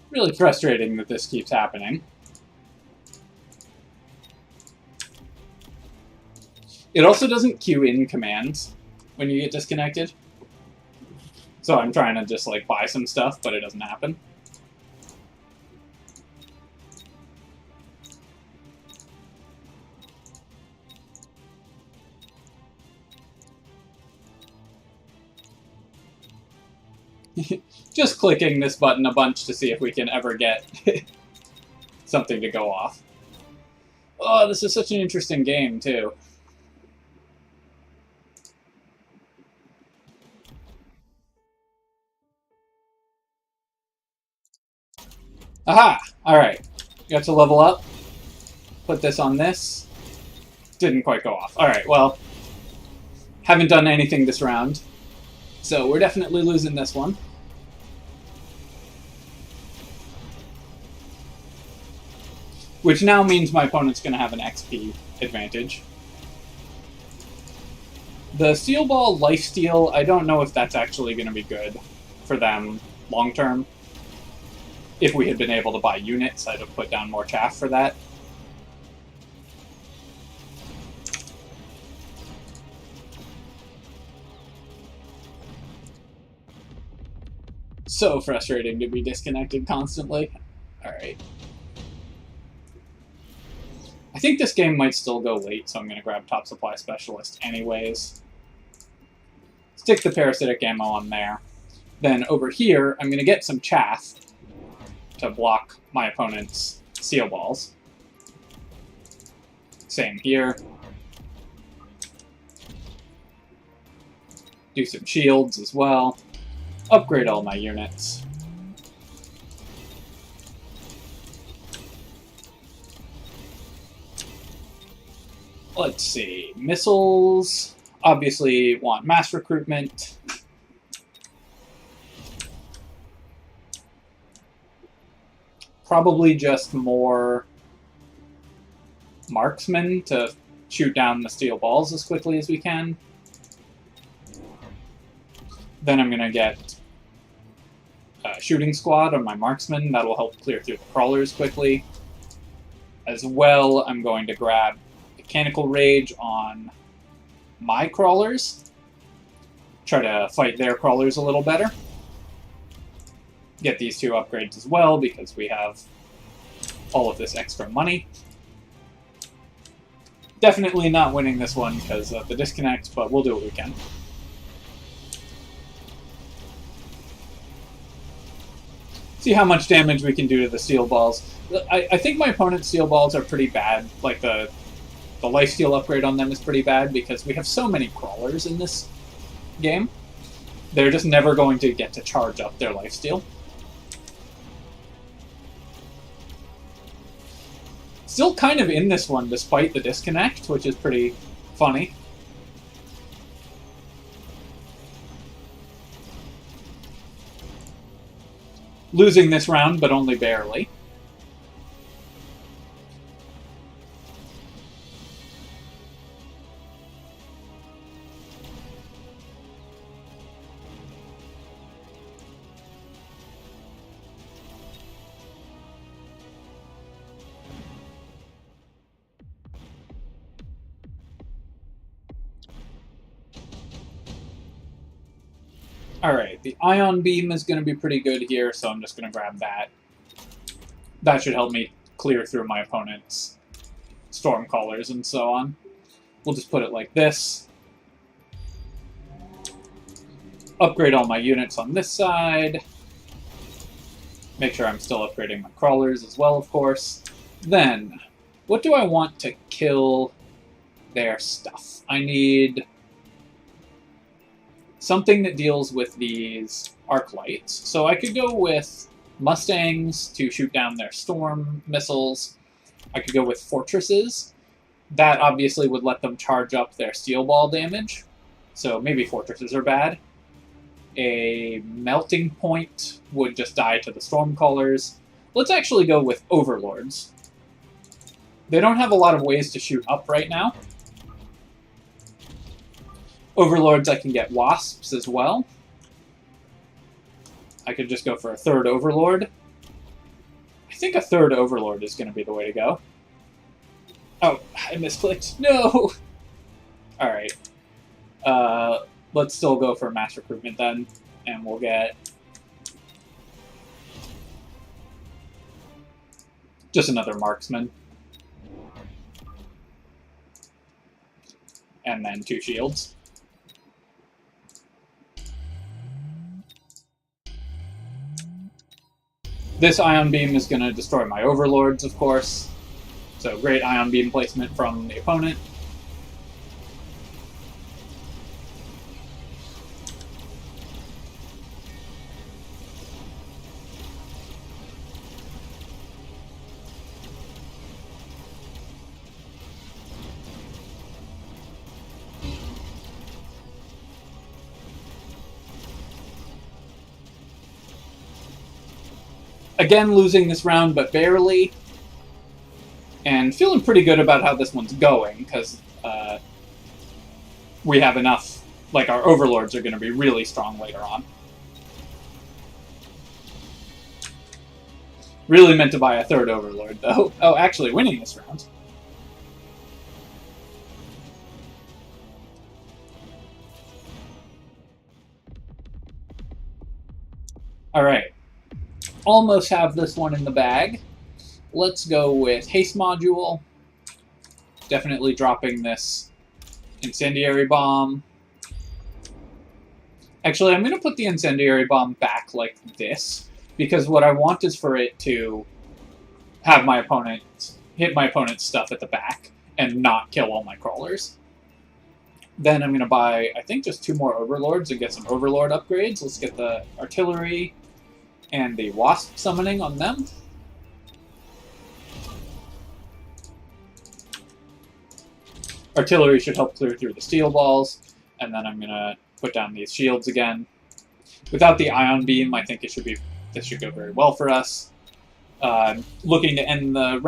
Really frustrating that this keeps happening. It also doesn't queue in commands when you get disconnected. So I'm trying to just like buy some stuff, but it doesn't happen. Just clicking this button a bunch to see if we can ever get something to go off. Oh, this is such an interesting game, too. Aha! Alright. Got to level up. Put this on this. Didn't quite go off. Alright, well, haven't done anything this round. So we're definitely losing this one. Which now means my opponent's going to have an XP advantage. The steel ball lifesteal, I don't know if that's actually going to be good for them long term. If we had been able to buy units, I'd have put down more chaff for that. So frustrating to be disconnected constantly. Alright. I think this game might still go late, so I'm going to grab Top Supply Specialist anyways. Stick the parasitic ammo on there. Then over here, I'm going to get some chaff to block my opponent's steel balls. Same here. Do some shields as well. Upgrade all my units. Let's see. Missiles obviously want mass recruitment. Probably just more marksmen to shoot down the steel balls as quickly as we can. Then I'm going to get a shooting squad on my marksmen. That'll help clear through the crawlers quickly. As well, I'm going to grab Mechanical Rage on my crawlers. Try to fight their crawlers a little better. Get these two upgrades as well, because we have all of this extra money. Definitely not winning this one because of the disconnect, but we'll do what we can. See how much damage we can do to the steel balls. I think my opponent's steel balls are pretty bad. Like the lifesteal upgrade on them is pretty bad because we have so many crawlers in this game. They're just never going to get to charge up their lifesteal. Still kind of in this one despite the disconnect, which is pretty funny. Losing this round, but only barely. Alright, the Ion Beam is going to be pretty good here, so I'm just going to grab that. That should help me clear through my opponent's Stormcallers and so on. We'll just put it like this. Upgrade all my units on this side. Make sure I'm still upgrading my crawlers as well, of course. Then, what do I want to kill their stuff? I need something that deals with these arc lights. So I could go with Mustangs to shoot down their storm missiles. I could go with fortresses. That obviously would let them charge up their steel ball damage. So maybe fortresses are bad. A melting point would just die to the Stormcallers. Let's actually go with Overlords. They don't have a lot of ways to shoot up right now. Overlords, I can get Wasps as well. I could just go for a third Overlord. I think a third Overlord is going to be the way to go. Oh, I misclicked. No! Alright. Let's still go for mass recruitment then, and we'll get just another marksman. And then 2 shields. This Ion Beam is going to destroy my Overlords, of course. So great Ion Beam placement from the opponent. Again, losing this round, but barely. And feeling pretty good about how this one's going, because we have enough. Like, our Overlords are going to be really strong later on. Really meant to buy a third Overlord, though. Oh, actually winning this round. Alright. Almost have this one in the bag. Let's go with Haste Module. Definitely dropping this Incendiary Bomb. Actually, I'm going to put the Incendiary Bomb back like this, because what I want is for it to have my opponent hit my opponent's stuff at the back and not kill all my crawlers. Then I'm going to buy, I think, just 2 more Overlords and get some Overlord upgrades. Let's get the Artillery and the Wasp summoning on them. Artillery should help clear through the steel balls, and then I'm going to put down these shields again. Without the Ion Beam, I think this should go very well for us. Looking to end the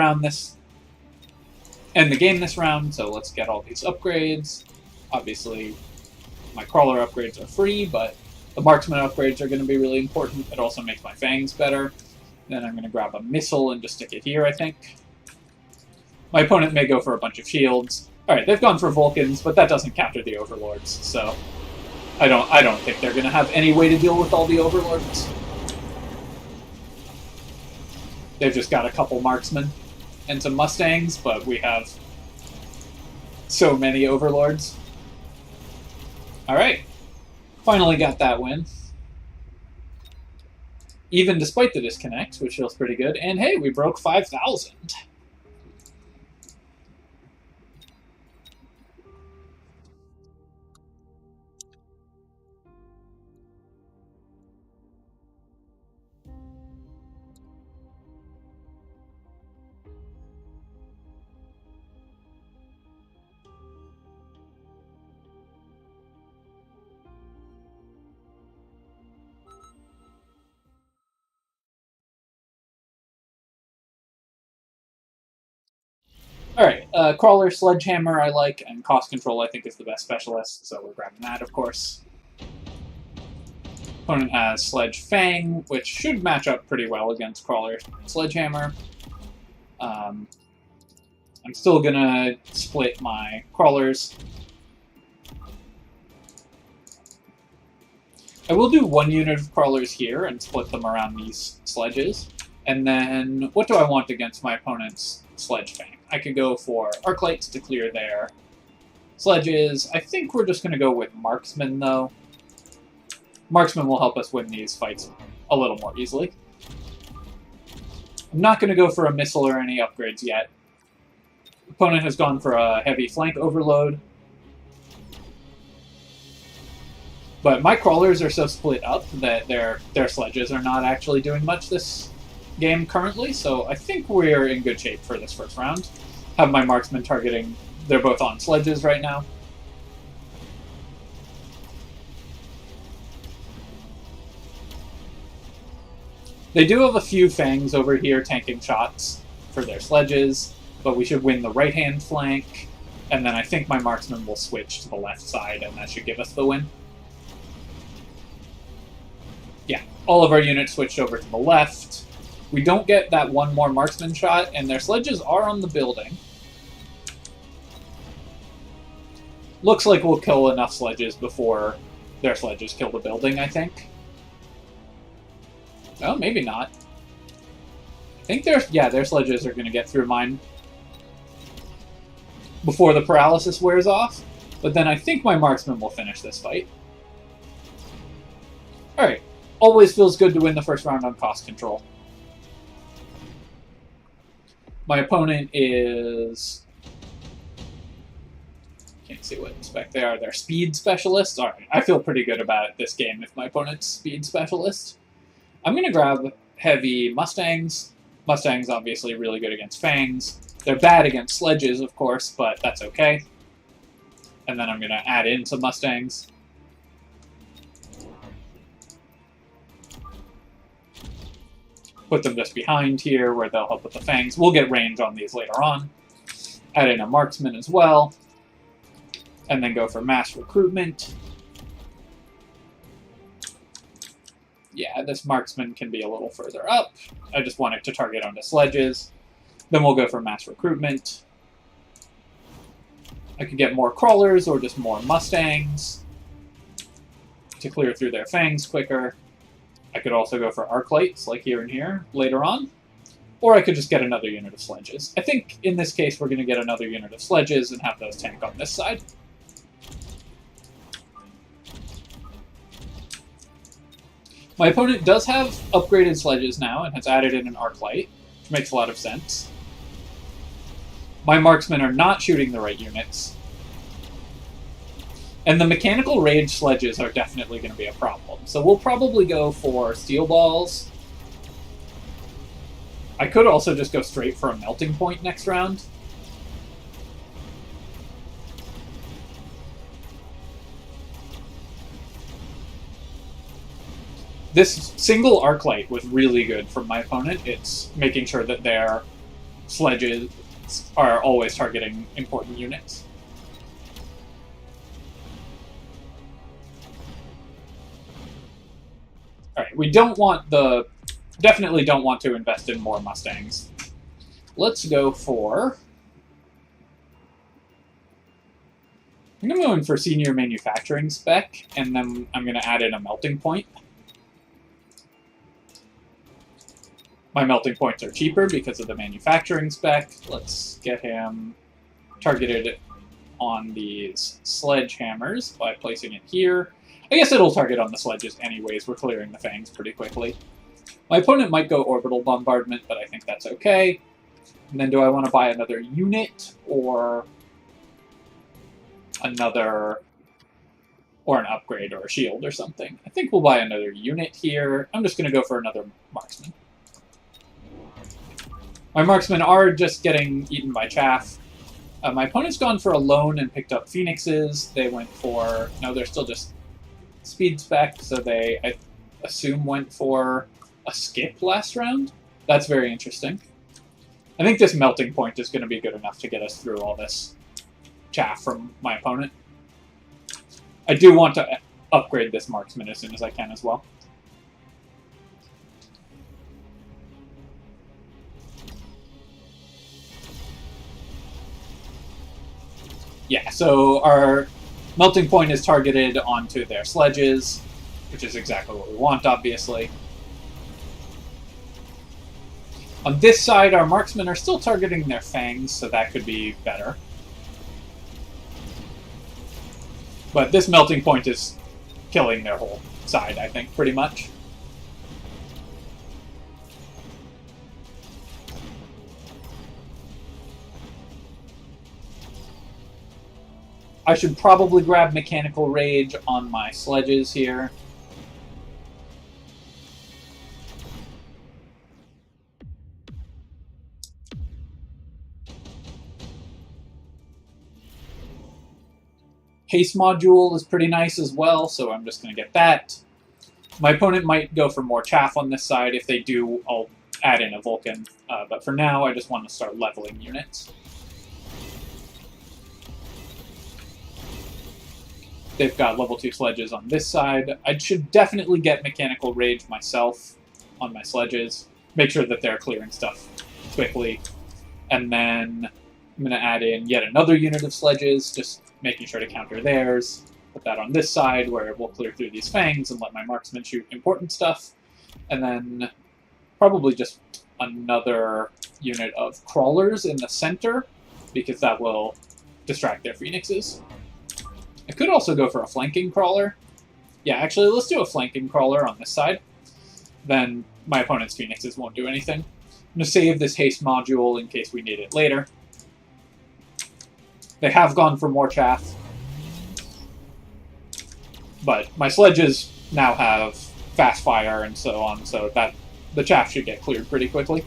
game this round, so let's get all these upgrades. Obviously, my crawler upgrades are free, but the marksman upgrades are going to be really important. It also makes my fangs better. Then I'm going to grab a missile and just stick it here, I think. My opponent may go for a bunch of shields. Alright, they've gone for Vulcans, but that doesn't counter the Overlords, so I don't think they're going to have any way to deal with all the Overlords. They've just got a couple marksmen and some Mustangs, but we have so many Overlords. Alright. Finally got that win. Even despite the disconnect, which feels pretty good. And hey, we broke 5,000. Alright, Crawler, Sledgehammer I like, and Cost Control I think is the best specialist, so we're grabbing that, of course. Opponent has Sledge Fang, which should match up pretty well against Crawler Sledgehammer. I'm still gonna split my Crawlers. I will do 1 unit of Crawlers here and split them around these Sledges. And then, what do I want against my opponent's Sledge Fang? I could go for Arclights to clear their Sledges. I think we're just going to go with Marksman, though. Marksman will help us win these fights a little more easily. I'm not going to go for a missile or any upgrades yet. Opponent has gone for a heavy flank overload. But my Crawlers are so split up that their Sledges are not actually doing much this game currently, so I think we're in good shape for this first round. Have my Marksman targeting, they're both on Sledges right now. They do have a few Fangs over here tanking shots for their Sledges, but we should win the right-hand flank, and then I think my Marksman will switch to the left side, and that should give us the win. Yeah, all of our units switched over to the left. We don't get that one more Marksman shot, and their Sledges are on the building. Looks like we'll kill enough Sledges before their Sledges kill the building, I think. Oh, maybe not. I think their Sledges are going to get through mine before the paralysis wears off, but then I think my Marksman will finish this fight. Alright, always feels good to win the first round on Cost Control. My opponent is... Can't see what spec they are. They're Speed Specialists. Alright, I feel pretty good about this game if my opponent's Speed Specialist. I'm going to grab heavy Mustangs. Mustangs obviously really good against Fangs. They're bad against Sledges, of course, but that's okay. And then I'm going to add in some Mustangs. Put them just behind here where they'll help with the Fangs. We'll get range on these later on. Add in a Marksman as well. And then go for mass recruitment. Yeah, this Marksman can be a little further up. I just want it to target onto Sledges. Then we'll go for mass recruitment. I could get more Crawlers or just more Mustangs to clear through their Fangs quicker. I could also go for Arclights, like here and here, later on. Or I could just get another unit of Sledges. I think, in this case, we're going to get another unit of Sledges and have those tank on this side. My opponent does have upgraded Sledges now and has added in an Arclight, which makes a lot of sense. My Marksmen are not shooting the right units. And the mechanical rage Sledges are definitely going to be a problem. So we'll probably go for Steel Balls. I could also just go straight for a Melting Point next round. This single Arclight was really good from my opponent. It's making sure that their Sledges are always targeting important units. Alright, we definitely don't want to invest in more Mustangs. Let's go for... I think I'm going for Senior Manufacturing spec, and then I'm going to add in a Melting Point. My Melting Points are cheaper because of the Manufacturing spec. Let's get him targeted on these Sledgehammers by placing it here. I guess it'll target on the Sledges anyways. We're clearing the Fangs pretty quickly. My opponent might go Orbital Bombardment, but I think that's okay. And then do I want to buy another unit or another... or an upgrade or a shield or something? I think we'll buy another unit here. I'm just going to go for another Marksman. My Marksmen are just getting eaten by chaff. My opponent's gone for a lone and picked up Phoenixes. They went for... No, they're still just speed spec, so they, I assume, went for a skip last round. That's very interesting. I think this melting point is going to be good enough to get us through all this chaff from my opponent. I do want to upgrade this marksman as soon as I can as well. Yeah, so our melting point is targeted onto their sledges, which is exactly what we want, obviously. On this side, our marksmen are still targeting their fangs, so that could be better. But this melting point is killing their whole side, I think, pretty much. I should probably grab Mechanical Rage on my sledges here. Haste module is pretty nice as well, so I'm just going to get that. My opponent might go for more chaff on this side. If they do, I'll add in a Vulcan. But for now, I just want to start leveling units. They've got level 2 sledges on this side. I should definitely get Mechanical Rage myself on my sledges. Make sure that they're clearing stuff quickly. And then I'm going to add in yet another unit of sledges, just making sure to counter theirs. Put that on this side where we'll clear through these fangs and let my marksmen shoot important stuff. And then probably just another unit of crawlers in the center, because that will distract their phoenixes. I could also go for a flanking crawler. Yeah, actually, let's do a flanking crawler on this side. Then my opponent's phoenixes won't do anything. I'm going to save this haste module in case we need it later. They have gone for more chaff. But my sledges now have fast fire and so on, so that the chaff should get cleared pretty quickly.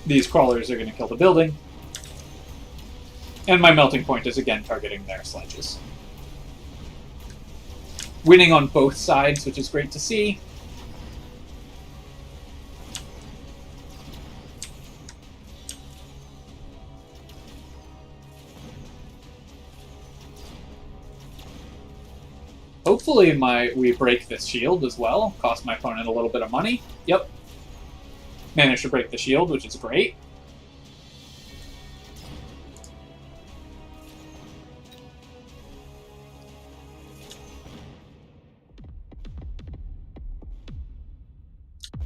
These crawlers are going to kill the building. And my melting point is again targeting their sledges. Winning on both sides, which is great to see. Hopefully we break this shield as well. Cost my opponent a little bit of money. Yep. Managed to break the shield, which is great.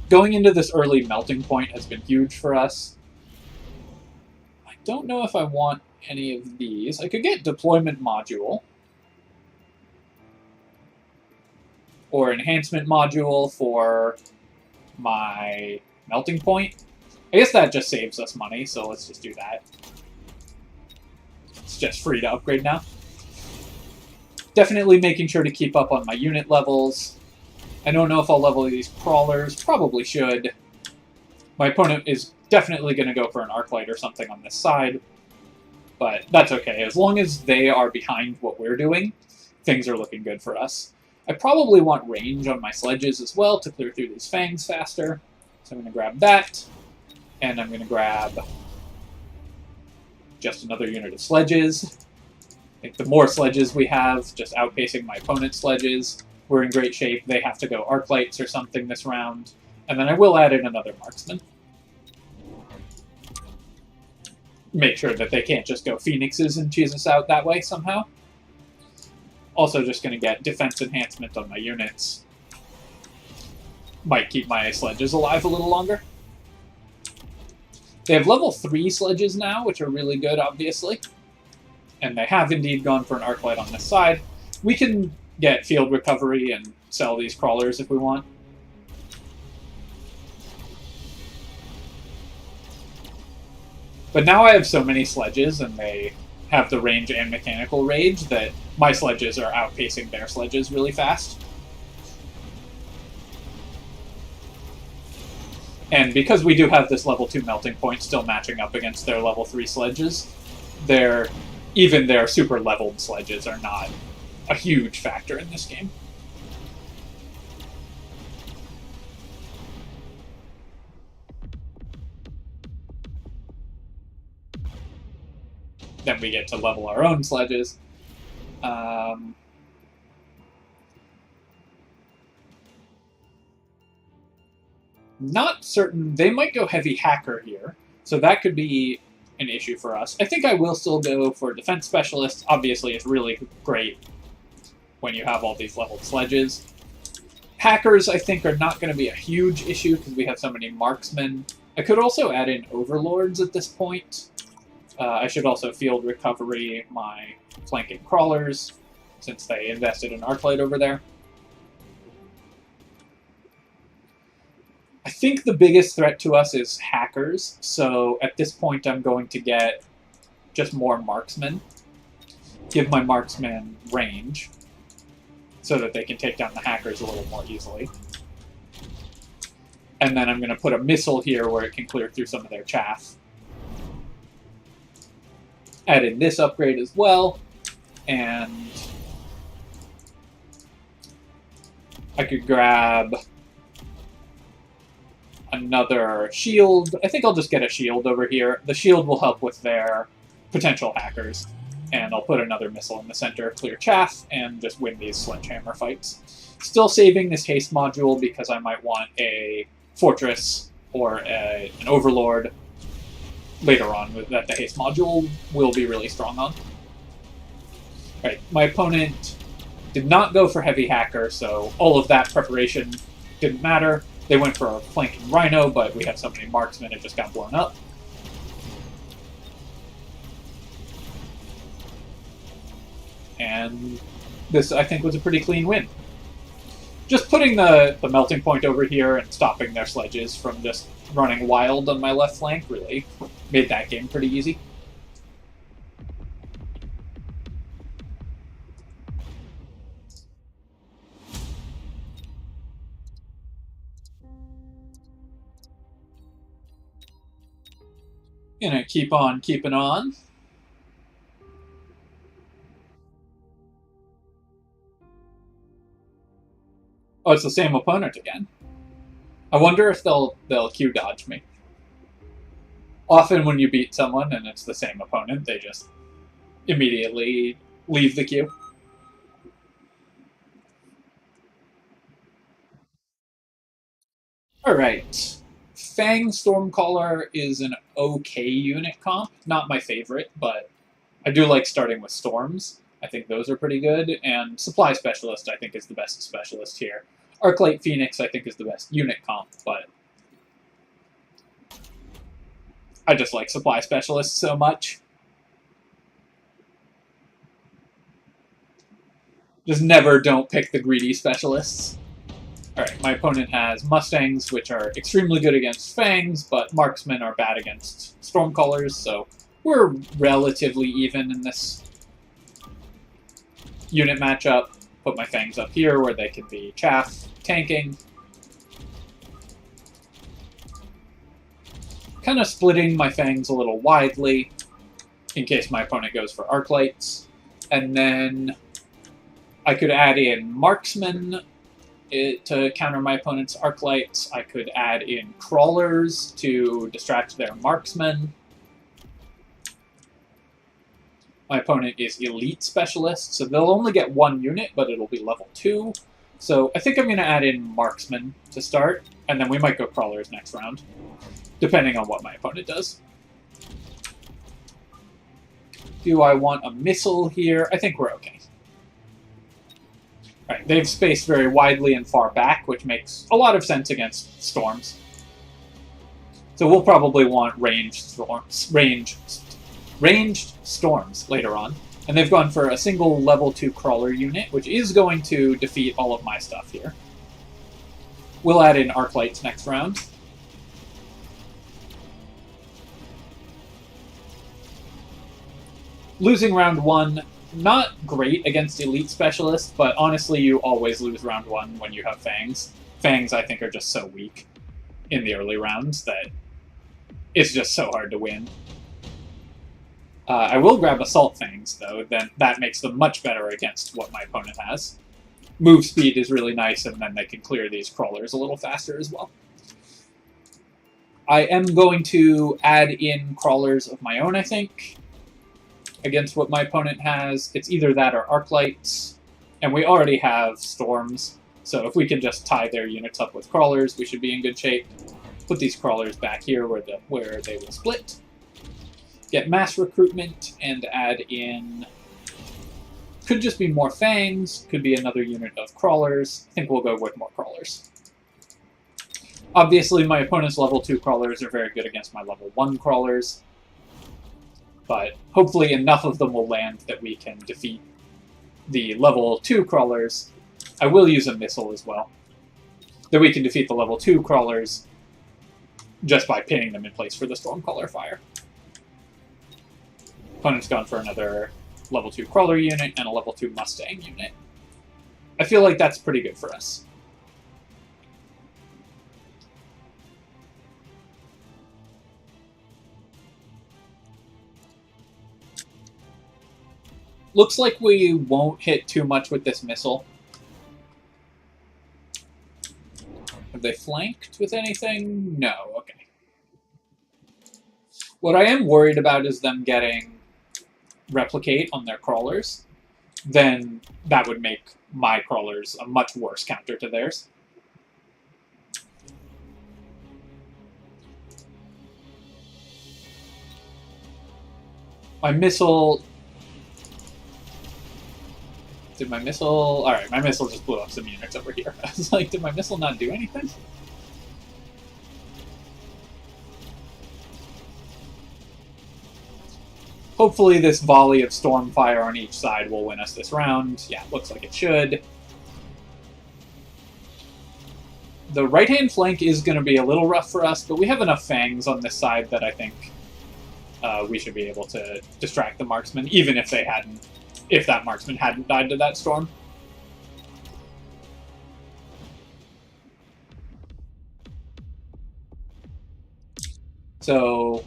Going into this early melting point has been huge for us. I don't know if I want any of these. I could get deployment module. Or enhancement module for my melting point. I guess that just saves us money, so let's just do that. It's just free to upgrade now. Definitely making sure to keep up on my unit levels. I don't know if I'll level these crawlers. Probably should. My opponent is definitely going to go for an Arclight or something on this side. But that's okay. As long as they are behind what we're doing, things are looking good for us. I probably want range on my sledges as well to clear through these fangs faster. So I'm going to grab that. And I'm going to grab just another unit of sledges. I think the more sledges we have, just outpacing my opponent's sledges, we're in great shape. They have to go Arclights or something this round. And then I will add in another marksman. Make sure that they can't just go Phoenixes and cheese us out that way somehow. Also just going to get defense enhancement on my units. Might keep my sledges alive a little longer. They have level 3 sledges now, which are really good, obviously. And they have indeed gone for an Arclight on this side. We can get field recovery and sell these crawlers if we want. But now I have so many sledges, and they have the range and mechanical rage, that my sledges are outpacing their sledges really fast. And because we do have this level 2 melting point still matching up against their level 3 sledges, even their super leveled sledges are not a huge factor in this game. then we get to level our own sledges. Not certain. They might go heavy hacker here, so that could be an issue for us. I think I will still go for defense specialist. Obviously, it's really great when you have all these leveled sledges. Hackers, I think, are not going to be a huge issue because we have so many marksmen. I could also add in overlords at this point. I should also field recovery my flanking crawlers, since they invested in Arclight over there. I think the biggest threat to us is hackers, so at this point I'm going to get just more marksmen. Give my marksmen range, so that they can take down the hackers a little more easily. And then I'm going to put a missile here where it can clear through some of their chaff. Add in this upgrade as well, and I could grab another shield. I think I'll just get a shield over here. The shield will help with their potential hackers. And I'll put another missile in the center, clear chaff, and just win these sledgehammer fights. Still saving this haste module because I might want a fortress or an overlord later on that the haste module will be really strong on. Right, my opponent did not go for heavy hacker, so all of that preparation didn't matter. They went for a flanking rhino, but we have so many marksmen it just got blown up. And this, I think, was a pretty clean win. Just putting the melting point over here and stopping their sledges from just running wild on my left flank really made that game pretty easy. Gonna keep on keeping on. Oh, it's the same opponent again. I wonder if they'll Q dodge me. Often when you beat someone and it's the same opponent, they just immediately leave the queue. Alright. Fang Stormcaller is an okay unit comp. Not my favorite, but I do like starting with Storms. I think those are pretty good. And Supply Specialist, I think, is the best specialist here. Arclight Phoenix, I think, is the best unit comp, but I just like Supply Specialists so much. Just never don't pick the greedy specialists. Alright, my opponent has Mustangs, which are extremely good against Fangs, but Marksmen are bad against Stormcallers, so we're relatively even in this unit matchup. Put my Fangs up here where they can be chaff tanking. Kind of splitting my Fangs a little widely in case my opponent goes for Arclights. And then I could add in Marksmen to counter my opponent's Arclights. I could add in Crawlers to distract their Marksmen. My opponent is Elite Specialist, so they'll only get one unit, but it'll be level 2. So I think I'm going to add in Marksmen to start, and then we might go Crawlers next round, depending on what my opponent does. Do I want a missile here? I think we're okay. Alright, they've spaced very widely and far back, which makes a lot of sense against storms. So we'll probably want ranged storms later on. And they've gone for a single level 2 crawler unit, which is going to defeat all of my stuff here. We'll add in Arclights next round. Losing round 1, not great against Elite Specialists, but honestly you always lose round 1 when you have Fangs. Fangs, I think, are just so weak in the early rounds that it's just so hard to win. I will grab Assault Fangs, though, then that makes them much better against what my opponent has. Move speed is really nice, and then they can clear these crawlers a little faster as well. I am going to add in crawlers of my own, I think. against what my opponent has. It's either that or arc lights, and we already have storms, so if we can just tie their units up with crawlers, we should be in good shape. Put these crawlers back here where they will split. Get mass recruitment and add in... Could just be more fangs, could be another unit of crawlers. I think we'll go with more crawlers. Obviously, my opponent's level 2 crawlers are very good against my level 1 crawlers, but hopefully enough of them will land that we can defeat the level 2 crawlers. I will use a missile as well. That we can defeat the level 2 crawlers just by pinning them in place for the Stormcaller fire. Opponent's gone for another level 2 crawler unit and a level 2 Mustang unit. I feel like that's pretty good for us. Looks like we won't hit too much with this missile. Have they flanked with anything? No, okay. What I am worried about is them getting replicate on their crawlers. Then that would make my crawlers a much worse counter to theirs. My missile... Did my missile... Alright, my missile just blew up some units over here. I was like, did my missile not do anything? Hopefully this volley of Stormfire on each side will win us this round. Yeah, looks like it should. The right-hand flank is going to be a little rough for us, but we have enough fangs on this side that I think we should be able to distract the marksman, even if they hadn't... If that marksman hadn't died to that storm. So,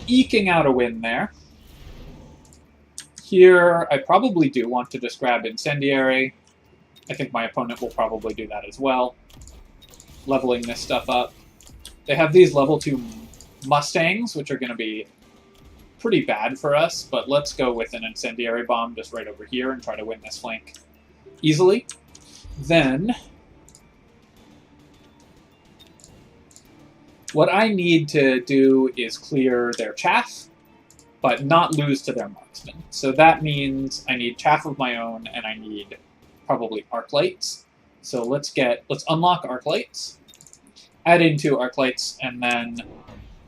eking out a win there. Here, I probably do want to just grab Incendiary. I think my opponent will probably do that as well. Leveling this stuff up. They have these level 2 Mustangs, which are going to be pretty bad for us, but let's go with an Incendiary Bomb just right over here and try to win this flank easily. Then, what I need to do is clear their chaff, but not lose to their marksman. So that means I need chaff of my own, and I need probably arc lights. So let's unlock arc lights, add in 2 arc lights, and then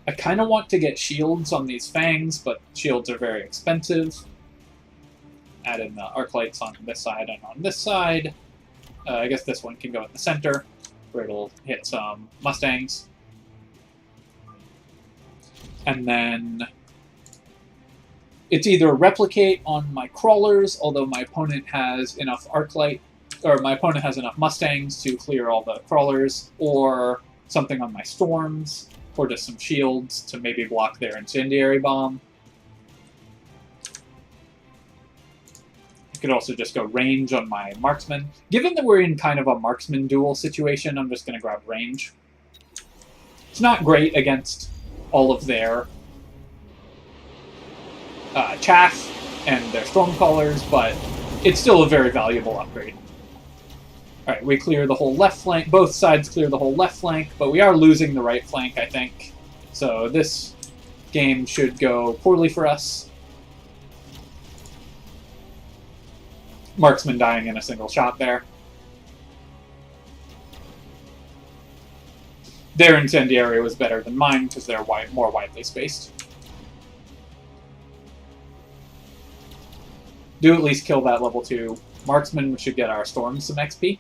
I kind of want to get shields on these fangs, but shields are very expensive. Add in the arc lights on this side and on this side. I guess this one can go in the center, where it'll hit some Mustangs. And then it's either replicate on my crawlers, although my opponent has enough arc light, or my opponent has enough Mustangs to clear all the crawlers, or something on my storms, or just some shields to maybe block their Incendiary Bomb. I could also just go range on my marksman. Given that we're in kind of a marksman duel situation, I'm just going to grab range. It's not great against all of their chaff and their Stormcallers, but it's still a very valuable upgrade. Alright, we clear the whole left flank. Both sides clear the whole left flank, but we are losing the right flank, I think. So this game should go poorly for us. Marksman dying in a single shot there. Their Incendiary was better than mine because they're more widely spaced. Do at least kill that level 2 marksman, which should get our storms some XP.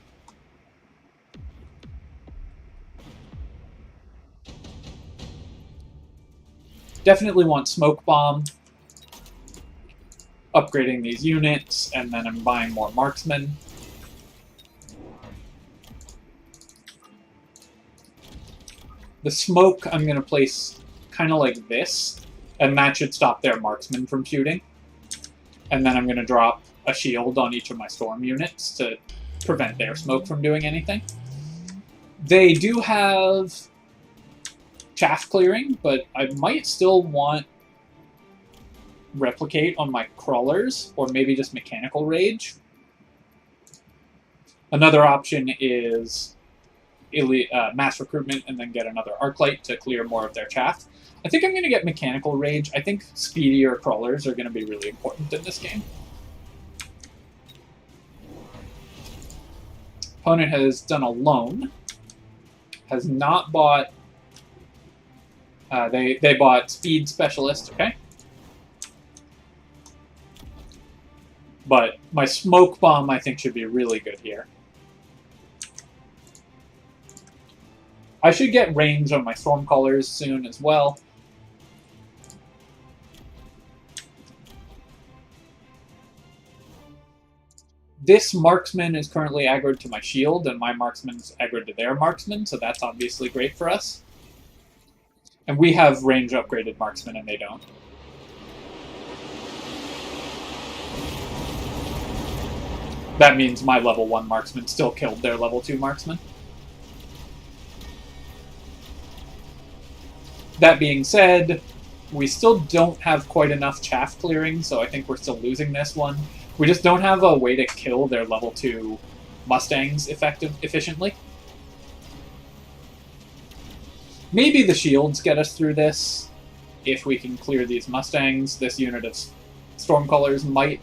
Definitely want Smoke Bomb. Upgrading these units, and then I'm buying more marksmen. The smoke I'm going to place kind of like this, and that should stop their marksmen from shooting. And then I'm going to drop a shield on each of my storm units to prevent their smoke from doing anything. They do have chaff clearing, but I might still want replicate on my crawlers, or maybe just mechanical rage. Another option is mass recruitment and then get another Arclight to clear more of their chaff. I think I'm going to get mechanical rage. I think speedier crawlers are going to be really important in this game. Opponent has done a loan. Has not bought... they bought speed specialist, okay? But my smoke bomb, I think, should be really good here. I should get range on my Stormcallers soon as well. This marksman is currently aggroed to my shield, and my marksman's aggroed to their marksman, so that's obviously great for us. And we have range upgraded marksmen, and they don't. That means my level 1 marksman still killed their level 2 marksman. That being said, we still don't have quite enough chaff clearing, so I think we're still losing this one. We just don't have a way to kill their level 2 Mustangs efficiently. Maybe the shields get us through this. If we can clear these Mustangs, this unit of Stormcallers might.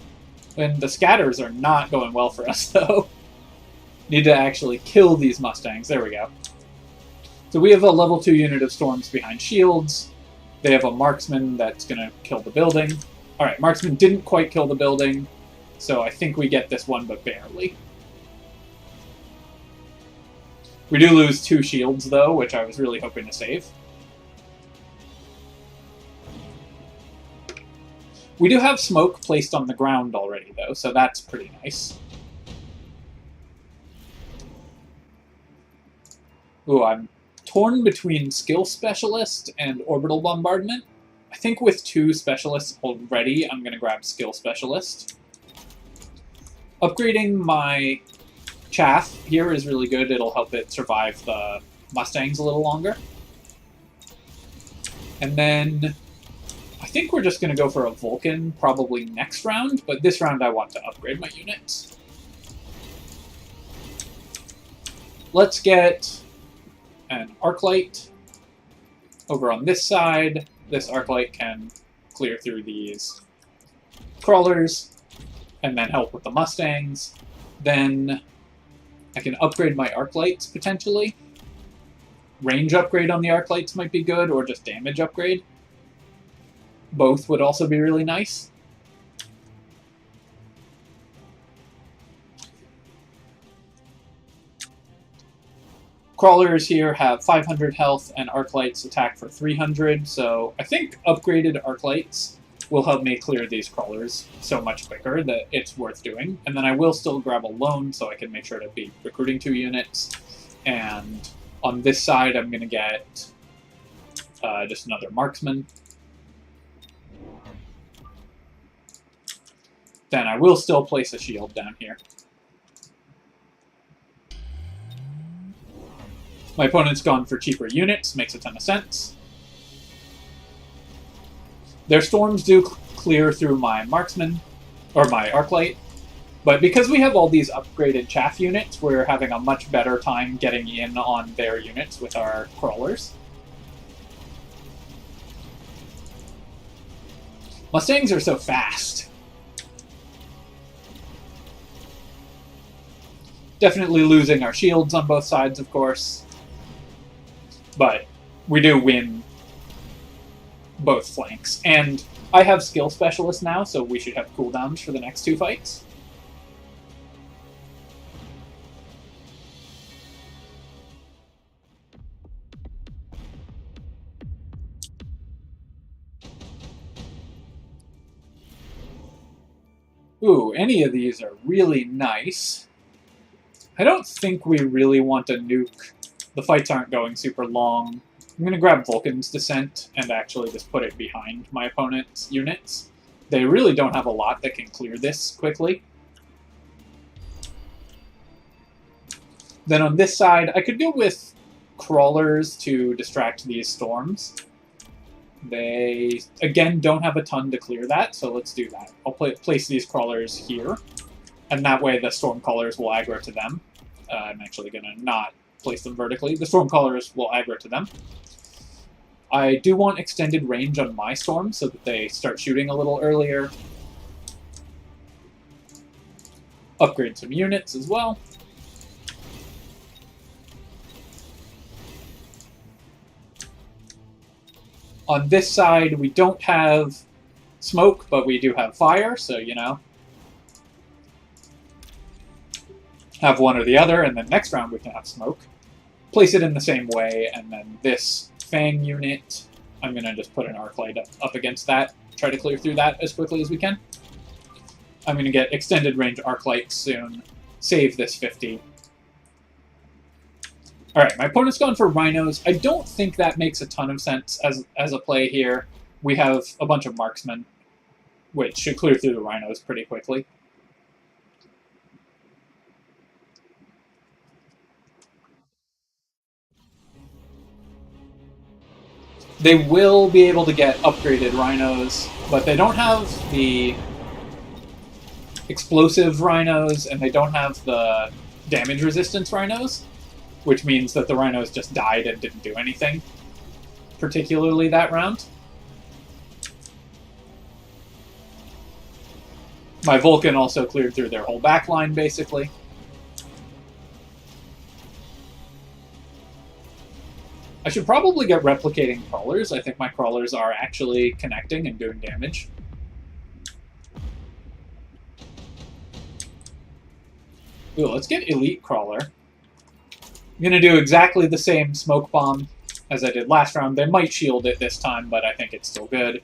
And the scatters are not going well for us, though. Need to actually kill these Mustangs. There we go. So we have a level 2 unit of Storms behind shields. They have a marksman that's going to kill the building. Alright, marksman didn't quite kill the building, so I think we get this one, but barely. We do lose 2 shields, though, which I was really hoping to save. We do have smoke placed on the ground already, though, so that's pretty nice. Ooh, I'm torn between Skill Specialist and Orbital Bombardment. I think with 2 Specialists already, I'm going to grab Skill Specialist. Upgrading my Chaff here is really good. It'll help it survive the Mustangs a little longer. And then I think we're just going to go for a Vulcan probably next round, but this round I want to upgrade my units. Let's get an Arclight over on this side. This Arclight can clear through these crawlers and then help with the Mustangs. Then I can upgrade my Arclights potentially. Range upgrade on the Arclights might be good, or just damage upgrade. Both would also be really nice. Crawlers here have 500 health, and Arclights attack for 300, so I think upgraded Arclights will help me clear these crawlers so much quicker that it's worth doing. And then I will still grab a loan so I can make sure to be recruiting 2 units. And on this side, I'm going to get just another marksman. Then I will still place a shield down here. My opponent's gone for cheaper units, makes a ton of sense. Their storms do clear through my marksman, or my Arclight, but because we have all these upgraded chaff units, we're having a much better time getting in on their units with our crawlers. Mustangs are so fast. Definitely losing our shields on both sides, of course. But we do win both flanks. And I have Skill Specialist now, so we should have cooldowns for the next 2 fights. Ooh, any of these are really nice. I don't think we really want to nuke. The fights aren't going super long. I'm going to grab Vulcan's Descent and actually just put it behind my opponent's units. They really don't have a lot that can clear this quickly. Then on this side, I could go with Crawlers to distract these storms. They, again, don't have a ton to clear that, so let's do that. I'll place these crawlers here, and that way the Stormcallers will aggro to them. I'm actually going to not place them vertically. The Stormcallers will aggro to them. I do want extended range on my storms so that they start shooting a little earlier. Upgrade some units as well. On this side, we don't have smoke, but we do have fire, so, you know, have one or the other, and then next round we can have smoke. Place it in the same way, and then this Fang unit, I'm going to just put an arc light up against that, try to clear through that as quickly as we can. I'm going to get extended range arc light soon, save this 50. Alright, my opponent's gone for rhinos. I don't think that makes a ton of sense as a play here. We have a bunch of marksmen, which should clear through the rhinos pretty quickly. They will be able to get upgraded rhinos, but they don't have the explosive rhinos, and they don't have the damage resistance rhinos, which means that the rhinos just died and didn't do anything, particularly that round. My Vulcan also cleared through their whole backline, basically. I should probably get replicating crawlers. I think my crawlers are actually connecting and doing damage. Ooh, let's get Elite Crawler. I'm going to do exactly the same Smoke Bomb as I did last round. They might shield it this time, but I think it's still good.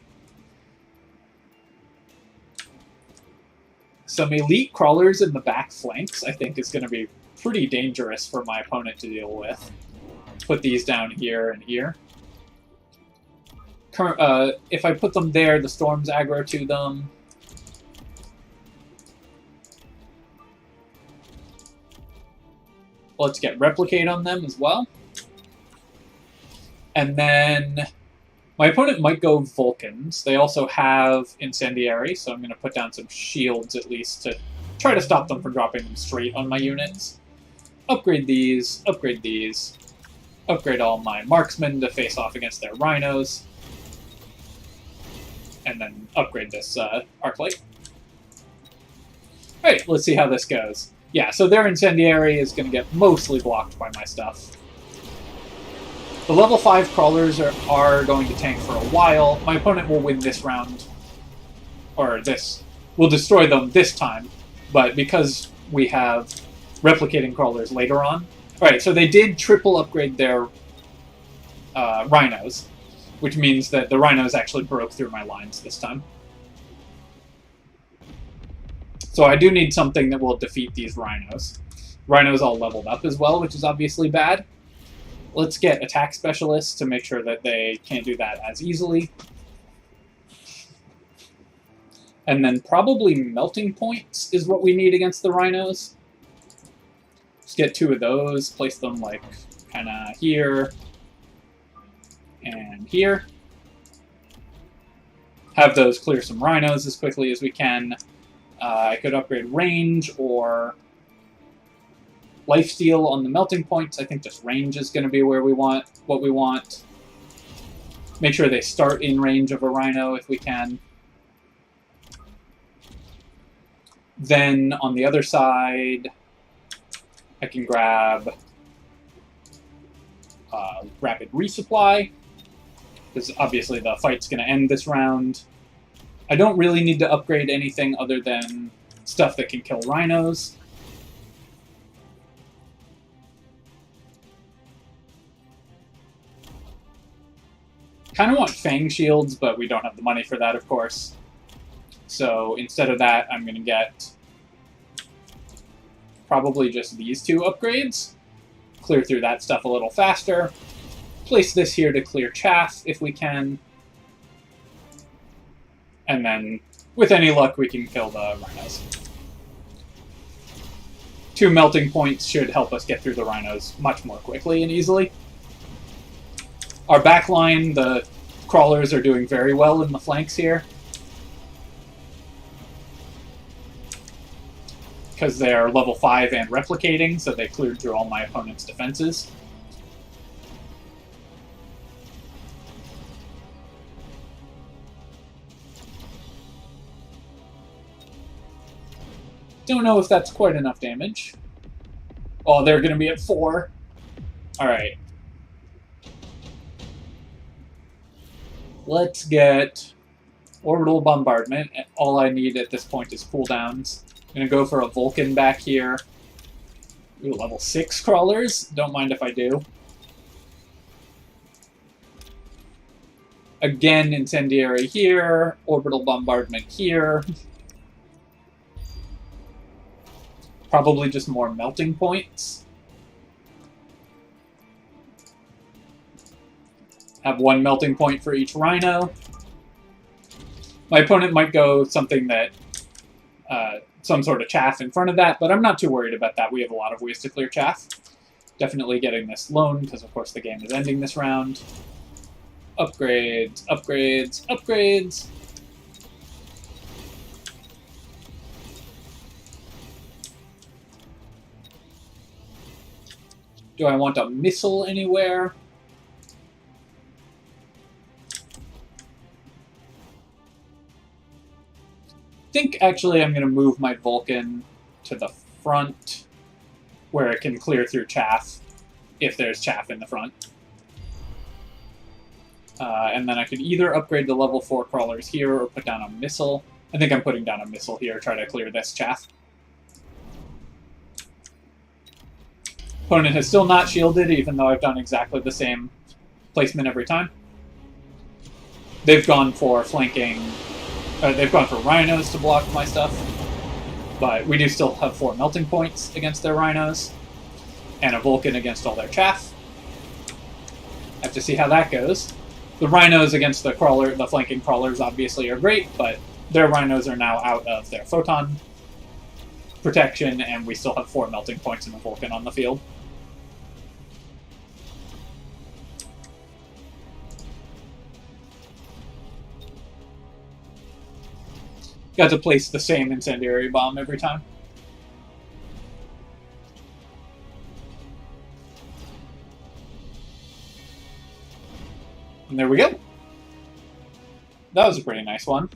Some Elite Crawlers in the back flanks, I think, is going to be pretty dangerous for my opponent to deal with. Put these down here and here. If I put them there, the storms aggro to them. Let's get Replicate on them as well. And then my opponent might go Vulcans. They also have Incendiary, so I'm going to put down some shields at least to try to stop them from dropping them straight on my units. Upgrade these, upgrade these. Upgrade all my marksmen to face off against their rhinos. And then upgrade this arc light. Alright, let's see how this goes. Yeah, so their Incendiary is going to get mostly blocked by my stuff. The level 5 crawlers are going to tank for a while. My opponent will win this round. Or this. We'll destroy them this time. But because we have replicating crawlers later on. Alright, so they did triple upgrade their rhinos. Which means that the rhinos actually broke through my lines this time. So I do need something that will defeat these rhinos. Rhinos all leveled up as well, which is obviously bad. Let's get attack specialists to make sure that they can't do that as easily. And then probably melting points is what we need against the rhinos. Let's get 2 of those, place them like kind of here and here. Have those clear some rhinos as quickly as we can. I could upgrade range or lifesteal on the melting points. I think just range is going to be where we want what we want. Make sure they start in range of a rhino if we can. Then on the other side, I can grab rapid resupply, because obviously the fight's going to end this round. I don't really need to upgrade anything other than stuff that can kill rhinos. Kind of want Fang shields, but we don't have the money for that, of course. So instead of that, I'm going to get probably just these 2 upgrades. Clear through that stuff a little faster. Place this here to clear chaff if we can. And then, with any luck, we can kill the rhinos. 2 melting points should help us get through the rhinos much more quickly and easily. Our backline, the Crawlers are doing very well in the flanks here, because they're level 5 and replicating, so they cleared through all my opponent's defenses. Don't know if that's quite enough damage. Oh, they're going to be at 4. Alright. Let's get Orbital Bombardment. All I need at this point is cooldowns. I'm going to go for a Vulcan back here. Ooh, level 6 crawlers. Don't mind if I do. Again, Incendiary here. Orbital Bombardment here. Probably just more melting points. Have 1 melting point for each rhino. My opponent might go something that... some sort of chaff in front of that, but I'm not too worried about that. We have a lot of ways to clear chaff. Definitely getting this lone, because of course the game is ending this round. Upgrades, upgrades, upgrades. Do I want a missile anywhere? I think actually I'm going to move my Vulcan to the front where it can clear through chaff if there's chaff in the front. And then I could either upgrade the level 4 crawlers here or put down a missile. I think I'm putting down a missile here, try to clear this chaff. Opponent has still not shielded, even though I've done exactly the same placement every time. They've gone for flanking... they've gone for rhinos to block my stuff. But we do still have 4 melting points against their rhinos. And a Vulcan against all their chaff. Have to see how that goes. The rhinos against the flanking crawlers obviously are great, but their rhinos are now out of their photon protection, and we still have 4 melting points and a Vulcan on the field. Got to place the same incendiary bomb every time. And there we go. That was a pretty nice one.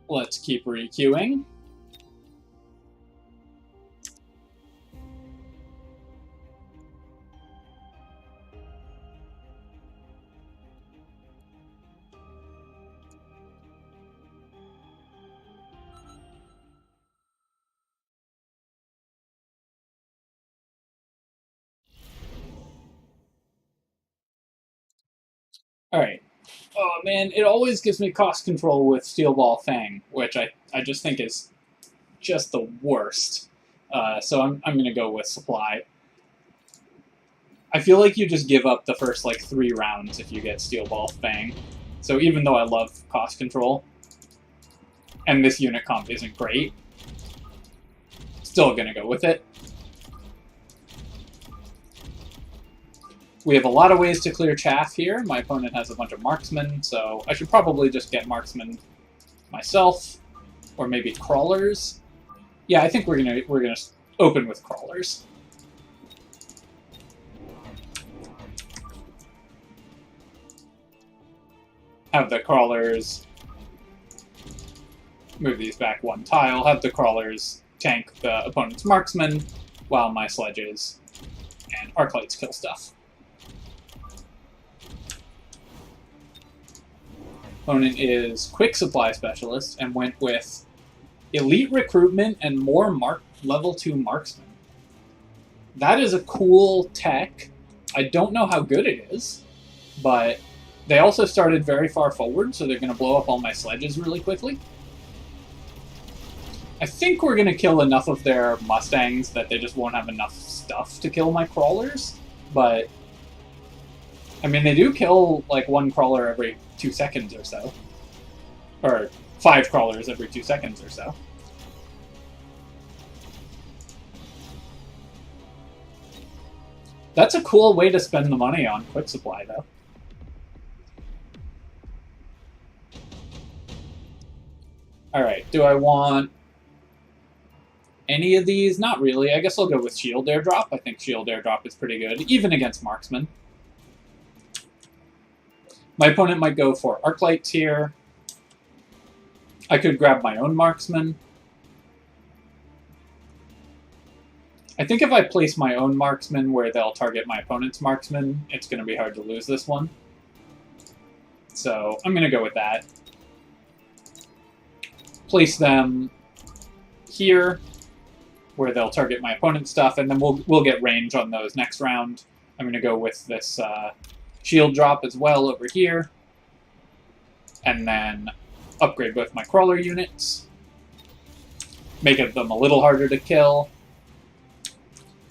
Let's keep requeuing. Alright. Oh man, it always gives me cost control with Steel Ball Fang, which I just think is just the worst. So I'm going to go with Supply. I feel like you just give up the first, like, 3 rounds if you get Steel Ball Fang. So even though I love cost control, and this unit comp isn't great, still going to go with it. We have a lot of ways to clear chaff here. My opponent has a bunch of marksmen, so I should probably just get marksmen myself, or maybe crawlers. Yeah, I think we're gonna open with crawlers. Have the crawlers move these back 1 tile. Have the crawlers tank the opponent's marksmen, while my sledges and arc lights kill stuff. Opponent is Quick Supply Specialist and went with Elite Recruitment and more level 2 Marksman. That is a cool tech. I don't know how good it is. but they also started very far forward, so they're going to blow up all my sledges really quickly. I think we're going to kill enough of their Mustangs that they just won't have enough stuff to kill my crawlers, but I mean, they do kill like one crawler every 2 seconds or so. Or 5 crawlers every 2 seconds or so. That's a cool way to spend the money on quick supply, though. Alright, do I want any of these? Not really. I guess I'll go with Shield Airdrop. I think Shield Airdrop is pretty good, even against Marksman. My opponent might go for Arclights here. I could grab my own Marksman. I think if I place my own Marksman where they'll target my opponent's Marksman, it's going to be hard to lose this one. So I'm going to go with that. Place them here where they'll target my opponent's stuff, and then we'll get range on those next round. I'm going to go with this shield drop as well over here. And then upgrade both my crawler units. Make them a little harder to kill.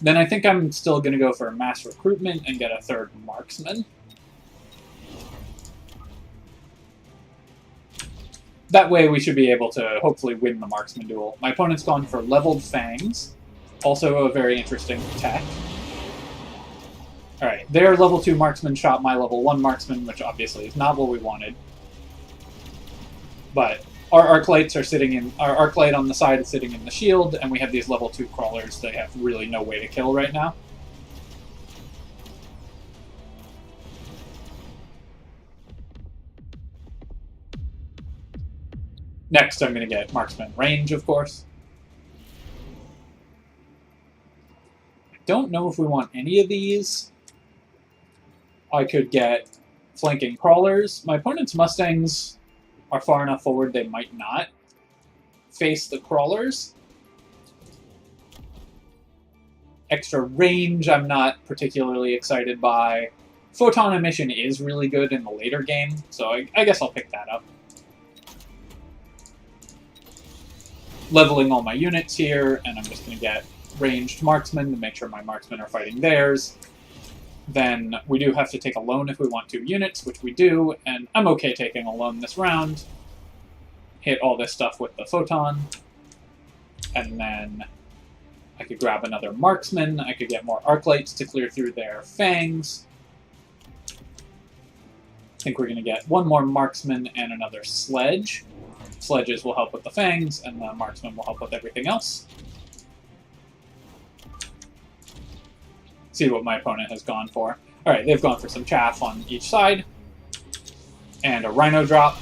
Then I think I'm still going to go for a mass recruitment and get a 3rd marksman. That way we should be able to hopefully win the marksman duel. My opponent's gone for leveled fangs. Also a very interesting tech. Alright, their level 2 marksman shot my level 1 marksman, which obviously is not what we wanted. But our Arclights are sitting in... Our Arclight on the side is sitting in the shield, and we have these level 2 crawlers that have really no way to kill right now. Next, I'm going to get marksman range, of course. I don't know if we want any of these. I could get flanking crawlers. My opponent's Mustangs are far enough forward they might not face the crawlers. Extra range I'm not particularly excited by. Photon emission is really good in the later game, so I guess I'll pick that up. Leveling all my units here, and I'm just going to get ranged marksmen to make sure my marksmen are fighting theirs. Then we do have to take a lone if we want 2 units, which we do, and I'm okay taking a lone this round. Hit all this stuff with the photon, and then I could grab another marksman. I could get more Arclights to clear through their fangs. I think we're going to get one more marksman and another sledge. Sledges will help with the fangs, and the marksman will help with everything else. See what my opponent has gone for. Alright, they've gone for some chaff on each side. And a Rhino drop.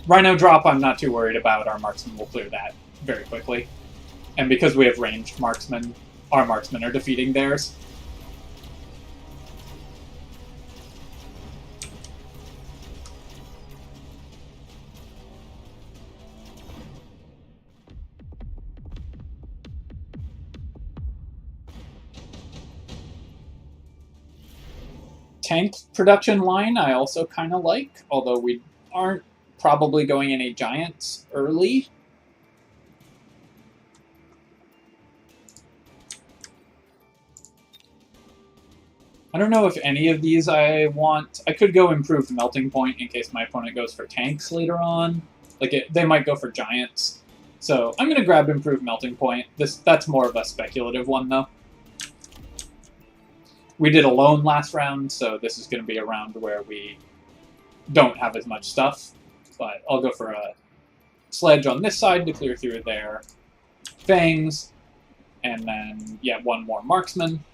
Rhino drop I'm not too worried about. Our marksman will clear that very quickly. And because we have ranged marksmen, our marksmen are defeating theirs. Tank production line I also kind of like, although we aren't probably going any giants early. I don't know if any of these I want. I could go improved melting point in case my opponent goes for tanks later on. They might go for giants. So I'm going to grab improved melting point. That's more of a speculative one, though. We did a lone last round, so this is going to be a round where we don't have as much stuff. But I'll go for a sledge on this side to clear through their fangs. And then, yeah, one more marksman.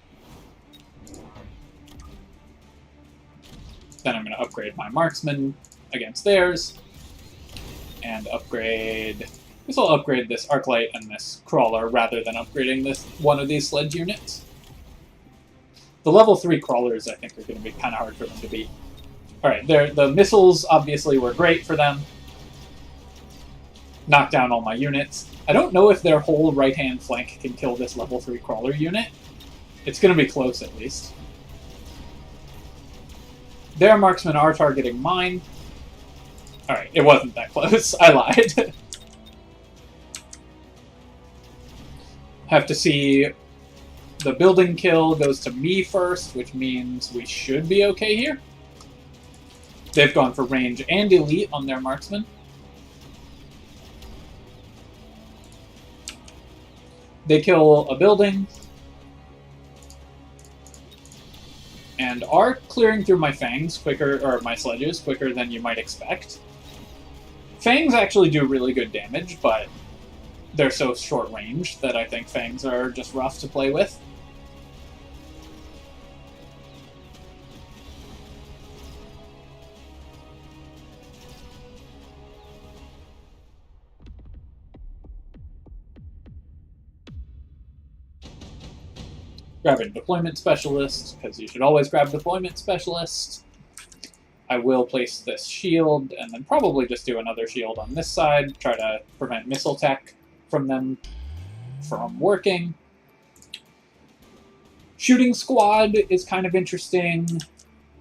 Then I'm going to upgrade my marksman against theirs. And upgrade... I guess I'll upgrade this Arclight and this Crawler rather than upgrading this one of these sledge units. The level 3 crawlers, I think, are going to be kind of hard for them to beat. Alright, the missiles, obviously, were great for them. Knock down all my units. I don't know if their whole right-hand flank can kill this level 3 crawler unit. It's going to be close, at least. Their marksmen are targeting mine. Alright, it wasn't that close. I lied. Have to see... The building kill goes to me first, which means we should be okay here. They've gone for range and elite on their marksmen. They kill a building. And are clearing through my fangs quicker, or my sledges, quicker than you might expect. Fangs actually do really good damage, but they're so short range that I think fangs are just rough to play with. Grabbing deployment specialist, because you should always grab deployment specialist. I will place this shield, and then probably just do another shield on this side, try to prevent missile tech from them from working. Shooting squad is kind of interesting.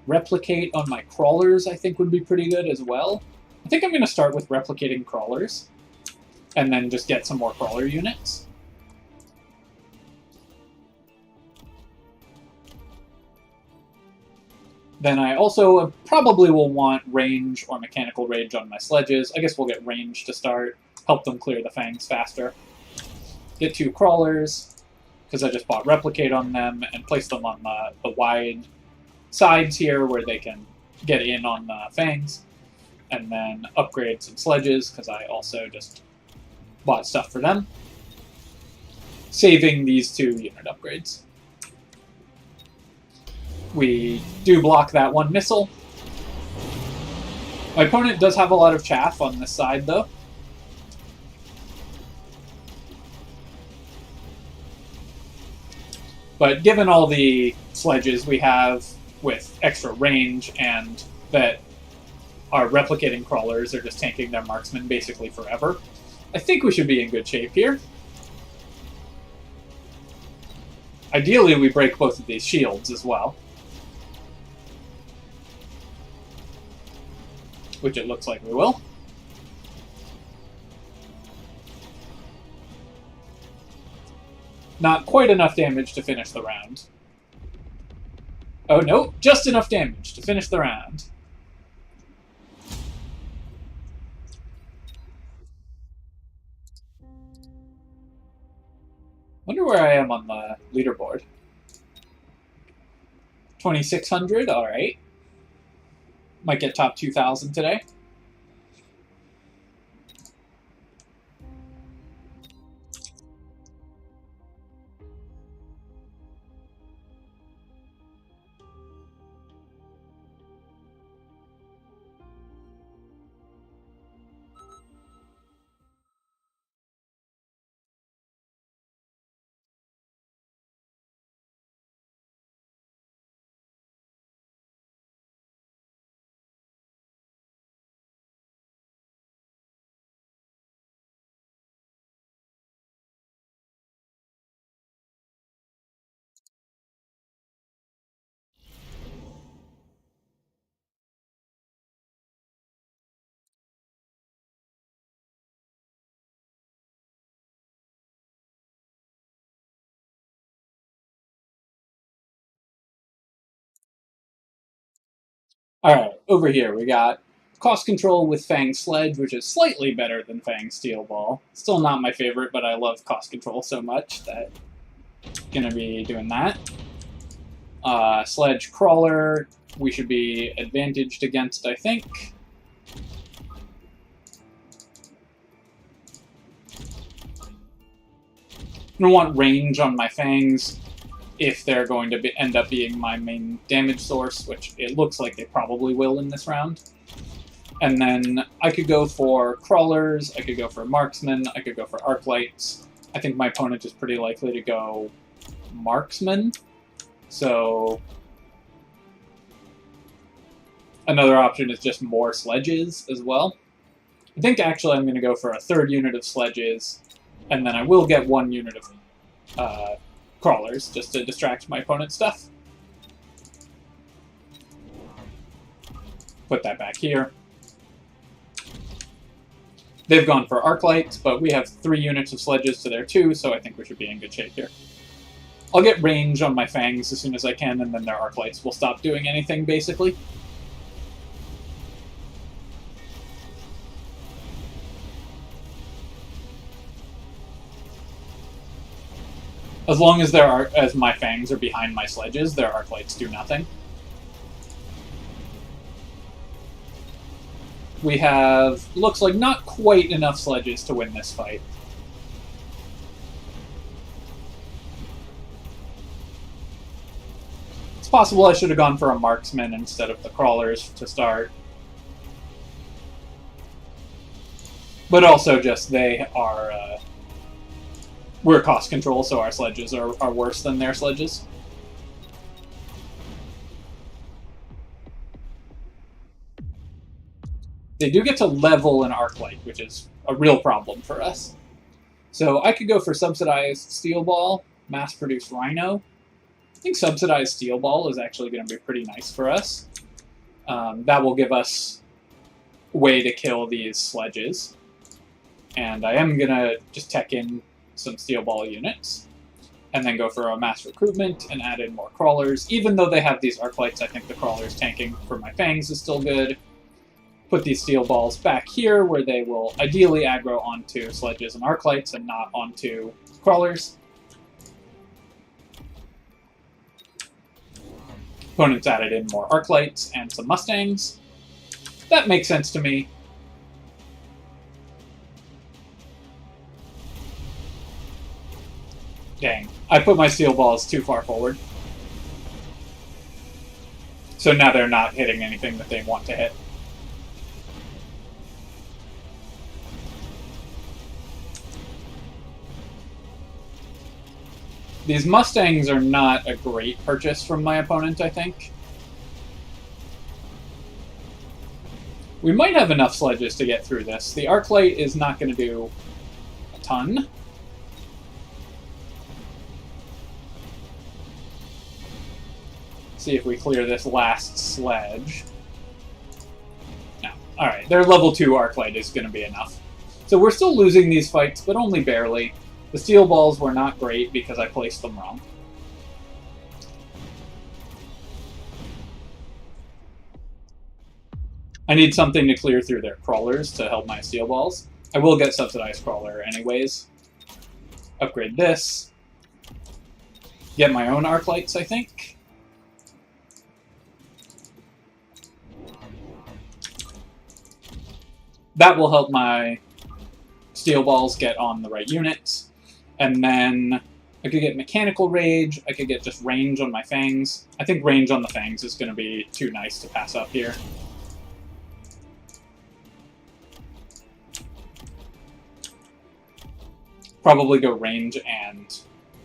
Replicate on my crawlers I think would be pretty good as well. I think I'm going to start with replicating crawlers, and then just get some more crawler units. Then I also probably will want range or mechanical range on my sledges. I guess we'll get range to start, help them clear the fangs faster. Get 2 crawlers, because I just bought replicate on them, and place them on the wide sides here where they can get in on the fangs. And then upgrade some sledges, because I also just bought stuff for them. Saving these 2 unit upgrades. We do block that 1 missile. My opponent does have a lot of chaff on this side, though. But given all the sledges we have with extra range and that our replicating crawlers are just tanking their marksmen basically forever, I think we should be in good shape here. Ideally, we break both of these shields as well. Which it looks like we will. Not quite enough damage to finish the round. Oh no, just enough damage to finish the round. Wonder where I am on the leaderboard. 2,600, alright. Might get top 2,000 today. Alright, over here we got cost control with Fang Sledge, which is slightly better than Fang Steel Ball. Still not my favorite, but I love cost control so much that I'm gonna be doing that. Sledge Crawler, we should be advantaged against, I think. I'm gonna want range on my Fangs if they're going to end up being my main damage source, which it looks like they probably will in this round. And then I could go for crawlers, I could go for marksmen, I could go for arc lights. I think my opponent is pretty likely to go marksman. So another option is just more sledges as well. I think actually I'm going to go for a 3rd unit of sledges, and then I will get 1 unit of crawlers, just to distract my opponent's stuff. Put that back here. They've gone for arc lights, but we have 3 units of sledges to their 2, so I think we should be in good shape here. I'll get range on my fangs as soon as I can, and then their arc lights will stop doing anything, basically. As long as my fangs are behind my sledges, their arc lights do nothing. We have, looks like, not quite enough sledges to win this fight. It's possible I should have gone for a marksman instead of the crawlers to start. But also just they are... we're cost control, so our sledges are worse than their sledges. They do get to level an arc light, which is a real problem for us. So I could go for subsidized steel ball, mass-produced rhino. I think subsidized steel ball is actually going to be pretty nice for us. That will give us a way to kill these sledges. And I am going to just tech in some steel ball units, and then go for a mass recruitment and add in more crawlers. Even though they have these arc lights, I think the crawlers tanking for my fangs is still good. Put these steel balls back here, where they will ideally aggro onto sledges and arc lights and not onto crawlers. Opponents added in more arc lights and some mustangs. That makes sense to me. Dang, I put my steel balls too far forward. So now they're not hitting anything that they want to hit. These mustangs are not a great purchase from my opponent, I think. We might have enough sledges to get through this. The arc light is not going to do a ton. See if we clear this last sledge. No. Alright, their level 2 arc light is going to be enough. So we're still losing these fights, but only barely. The steel balls were not great because I placed them wrong. I need something to clear through their crawlers to help my steel balls. I will get subsidized crawler anyways. Upgrade this. Get my own arc lights, I think. That will help my steel balls get on the right units. And then I could get mechanical rage. I could get just range on my fangs. I think range on the fangs is going to be too nice to pass up here. Probably go range and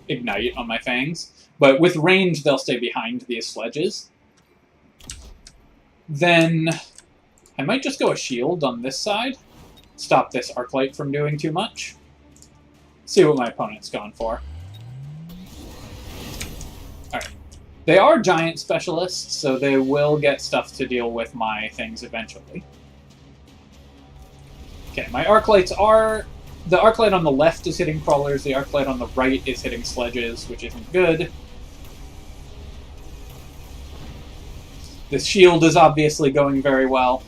ignite on my fangs. But with range, they'll stay behind these sledges. Then I might just go a shield on this side. Stop this arc light from doing too much. See what my opponent's gone for. Alright. They are giant specialists, so they will get stuff to deal with my things eventually. Okay, my arc lights are... The arc light on the left is hitting crawlers, the arc light on the right is hitting sledges, which isn't good. This shield is obviously going very well.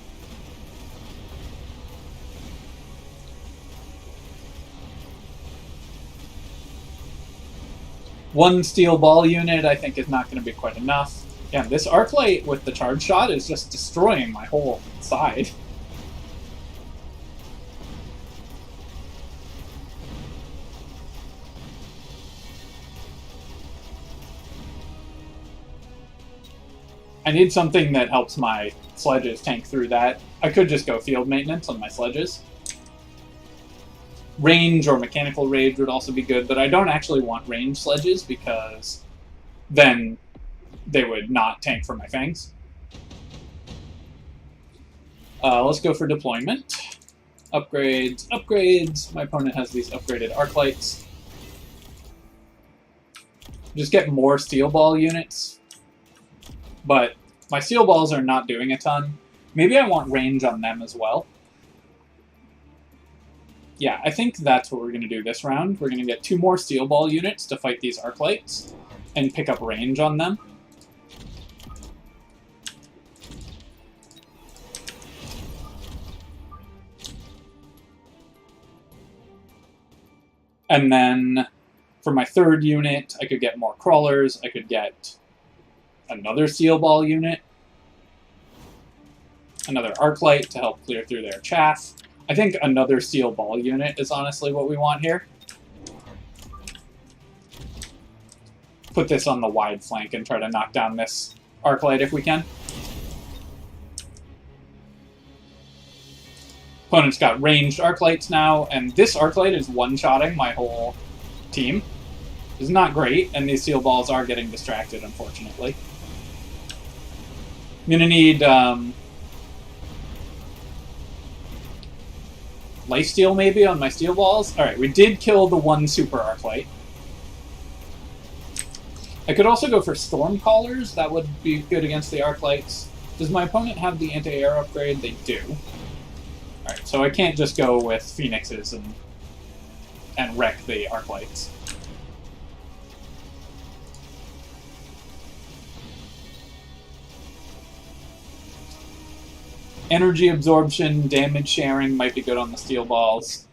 One steel ball unit, I think, is not going to be quite enough. Yeah, this arc light with the charge shot is just destroying my whole side. I need something that helps my sledges tank through that. I could just go field maintenance on my sledges. Range or mechanical rage would also be good, but I don't actually want range sledges because then they would not tank for my fangs. Let's go for deployment. Upgrades, upgrades. My opponent has these upgraded arc lights. Just get more steel ball units. But my steel balls are not doing a ton. Maybe I want range on them as well. Yeah, I think that's what we're going to do this round. We're going to get 2 more steel ball units to fight these Arclights and pick up range on them. And then for my 3rd unit, I could get more crawlers. I could get another steel ball unit, another Arclight to help clear through their chaff. I think another steel ball unit is honestly what we want here. Put this on the wide flank and try to knock down this Arclight if we can. Opponent's got ranged Arclights now, and this Arclight is one-shotting my whole team. It's not great, and these steel balls are getting distracted, unfortunately. I'm going to need lifesteal maybe on my steel balls. Alright, we did kill the 1 super Arclight. I could also go for Stormcallers. That would be good against the Arclights. Does my opponent have the anti-air upgrade? They do. Alright, so I can't just go with Phoenixes and wreck the Arclights. Energy absorption, damage sharing might be good on the steel balls.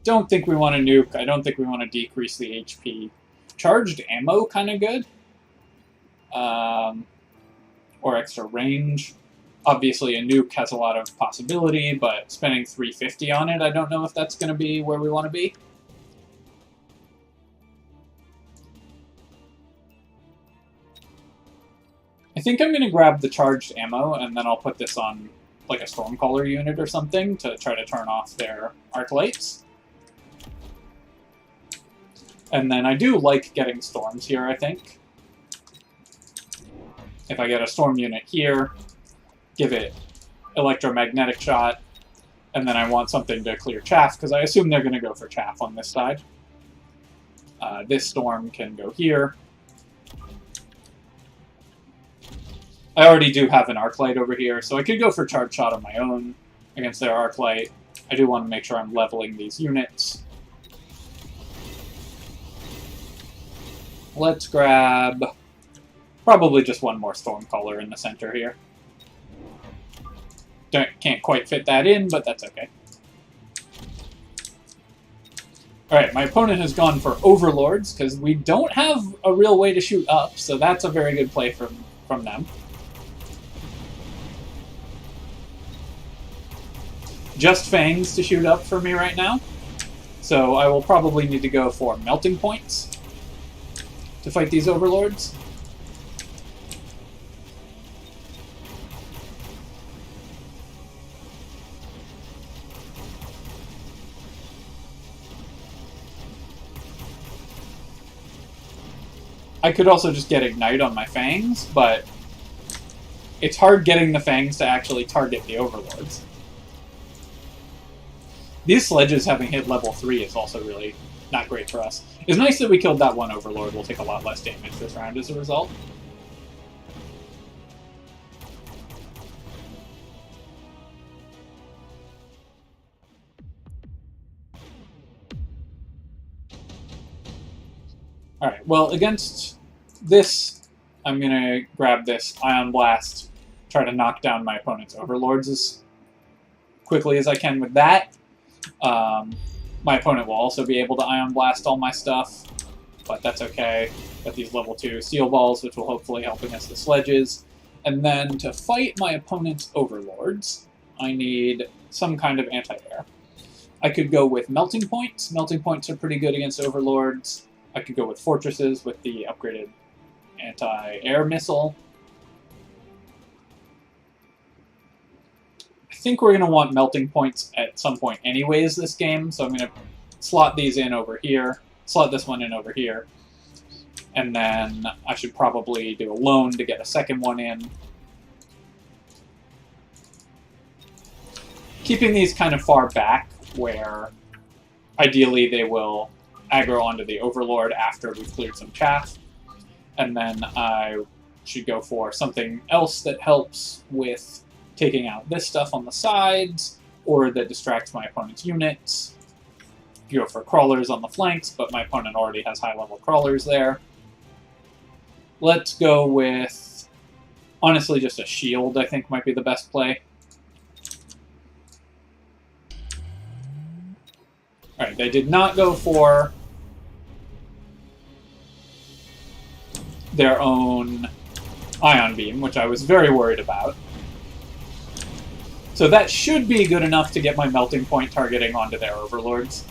Don't think we want to nuke. I don't think we want to decrease the HP. Charged ammo, kind of good. Or extra range. Obviously, a nuke has a lot of possibility, but spending 350 on it, I don't know if that's going to be where we want to be. I think I'm going to grab the charged ammo, and then I'll put this on like a Stormcaller unit or something to try to turn off their Arclights. And then I do like getting storms here, I think. If I get a storm unit here, give it electromagnetic shot, and then I want something to clear chaff, because I assume they're going to go for chaff on this side. This storm can go here. I already do have an Arclight over here, so I could go for charge shot on my own against their Arclight. I do want to make sure I'm leveling these units. Let's grab probably just 1 more Stormcaller in the center here. Can't quite fit that in, but that's okay. Alright, my opponent has gone for Overlords, because we don't have a real way to shoot up, so that's a very good play from them. Just Fangs to shoot up for me right now, so I will probably need to go for Melting Points to fight these Overlords. I could also just get Ignite on my Fangs, but it's hard getting the Fangs to actually target the Overlords. These sledges having hit level 3 is also really not great for us. It's nice that we killed that 1 Overlord. We'll take a lot less damage this round as a result. Alright, well, against this, I'm going to grab this Ion Blast, try to knock down my opponent's Overlords as quickly as I can with that. My opponent will also be able to Ion Blast all my stuff, but that's okay. Got these level 2 Steel Balls, which will hopefully help against the sledges. And then to fight my opponent's Overlords, I need some kind of anti-air. I could go with Melting Points. Melting Points are pretty good against Overlords. I could go with Fortresses with the upgraded anti-air missile. I think we're going to want Melting Points at some point anyways this game, so I'm going to slot these in over here, slot this one in over here, and then I should probably do a lone to get a second one in. Keeping these kind of far back, where ideally they will aggro onto the Overlord after we've cleared some chaff. And then I should go for something else that helps with taking out this stuff on the sides, or that distracts my opponent's units. Go for crawlers on the flanks, but my opponent already has high-level crawlers there. Let's go with, honestly, just a shield, I think might be the best play. Alright, they did not go for their own ion beam, which I was very worried about. So that should be good enough to get my melting point targeting onto their overlords.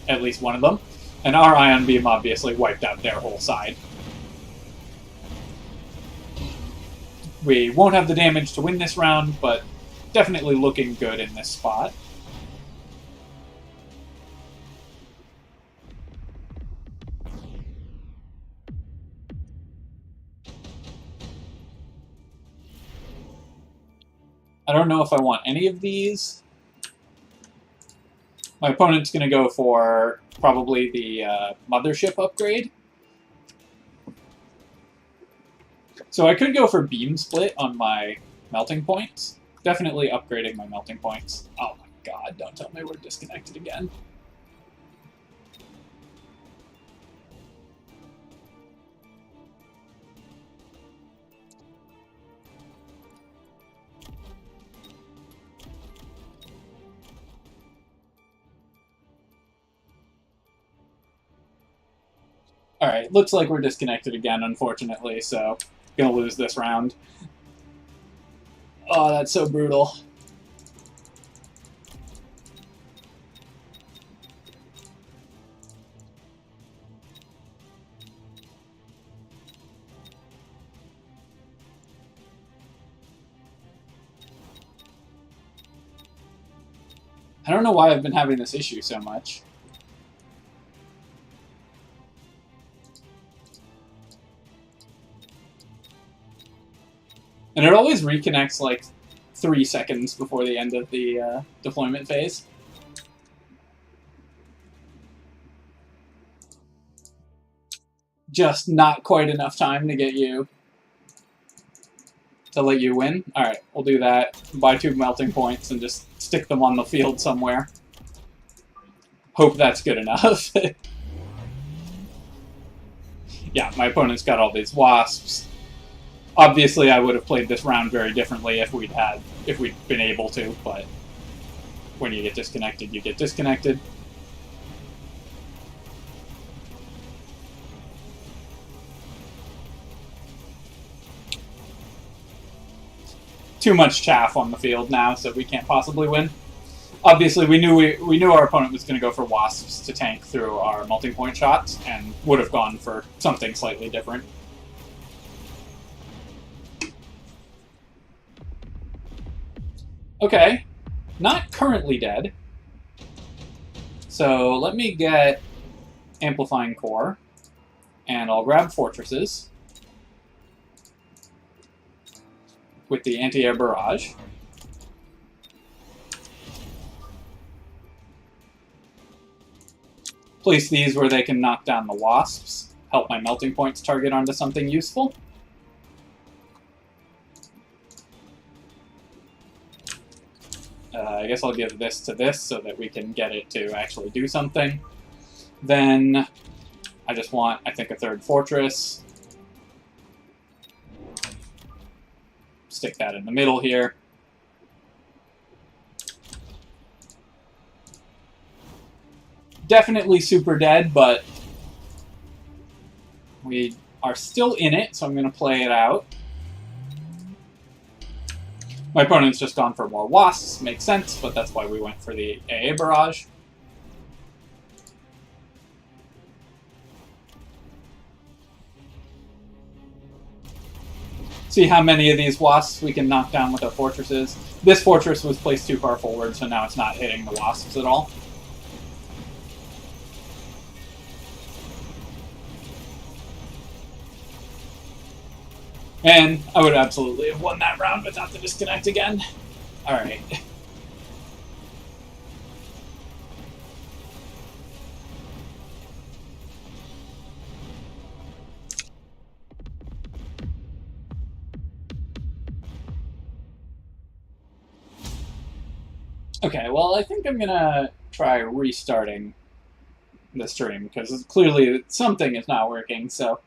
At least one of them. And our ion beam obviously wiped out their whole side. We won't have the damage to win this round, but definitely looking good in this spot. I don't know if I want any of these. My opponent's going to go for probably the mothership upgrade. So I could go for beam split on my melting points. Definitely upgrading my melting points. Oh my god, don't tell me we're disconnected again. Alright, looks like we're disconnected again, unfortunately, so gonna lose this round. Oh, that's so brutal. I don't know why I've been having this issue so much. And it always reconnects like 3 seconds before the end of the deployment phase. Just not quite enough time to get you... to let you win. Alright, we'll do that. Buy 2 melting points and just stick them on the field somewhere. Hope that's good enough. Yeah, my opponent's got all these wasps. Obviously, I would have played this round very differently if we'd been able to, but when you get disconnected, you get disconnected. Too much chaff on the field now, so we can't possibly win. Obviously, we knew our opponent was going to go for wasps to tank through our melting point shots, and would have gone for something slightly different. Okay, not currently dead. So let me get Amplifying Core, and I'll grab Fortresses with the Anti-Air Barrage. Place these where they can knock down the wasps, help my melting points target onto something useful. I guess I'll give this to this so that we can get it to actually do something. Then I just want, I think, a 3rd fortress. Stick that in the middle here. Definitely super dead, but we are still in it, so I'm going to play it out. My opponent's just gone for more wasps, makes sense, but that's why we went for the AA barrage. See how many of these wasps we can knock down with our fortresses. This fortress was placed too far forward, so now it's not hitting the wasps at all. And I would absolutely have won that round without the disconnect again. Alright. Okay, well, I think I'm gonna try restarting the stream, because clearly something is not working, so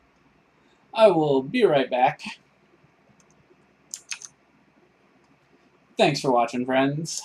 I will be right back. Thanks for watching, friends.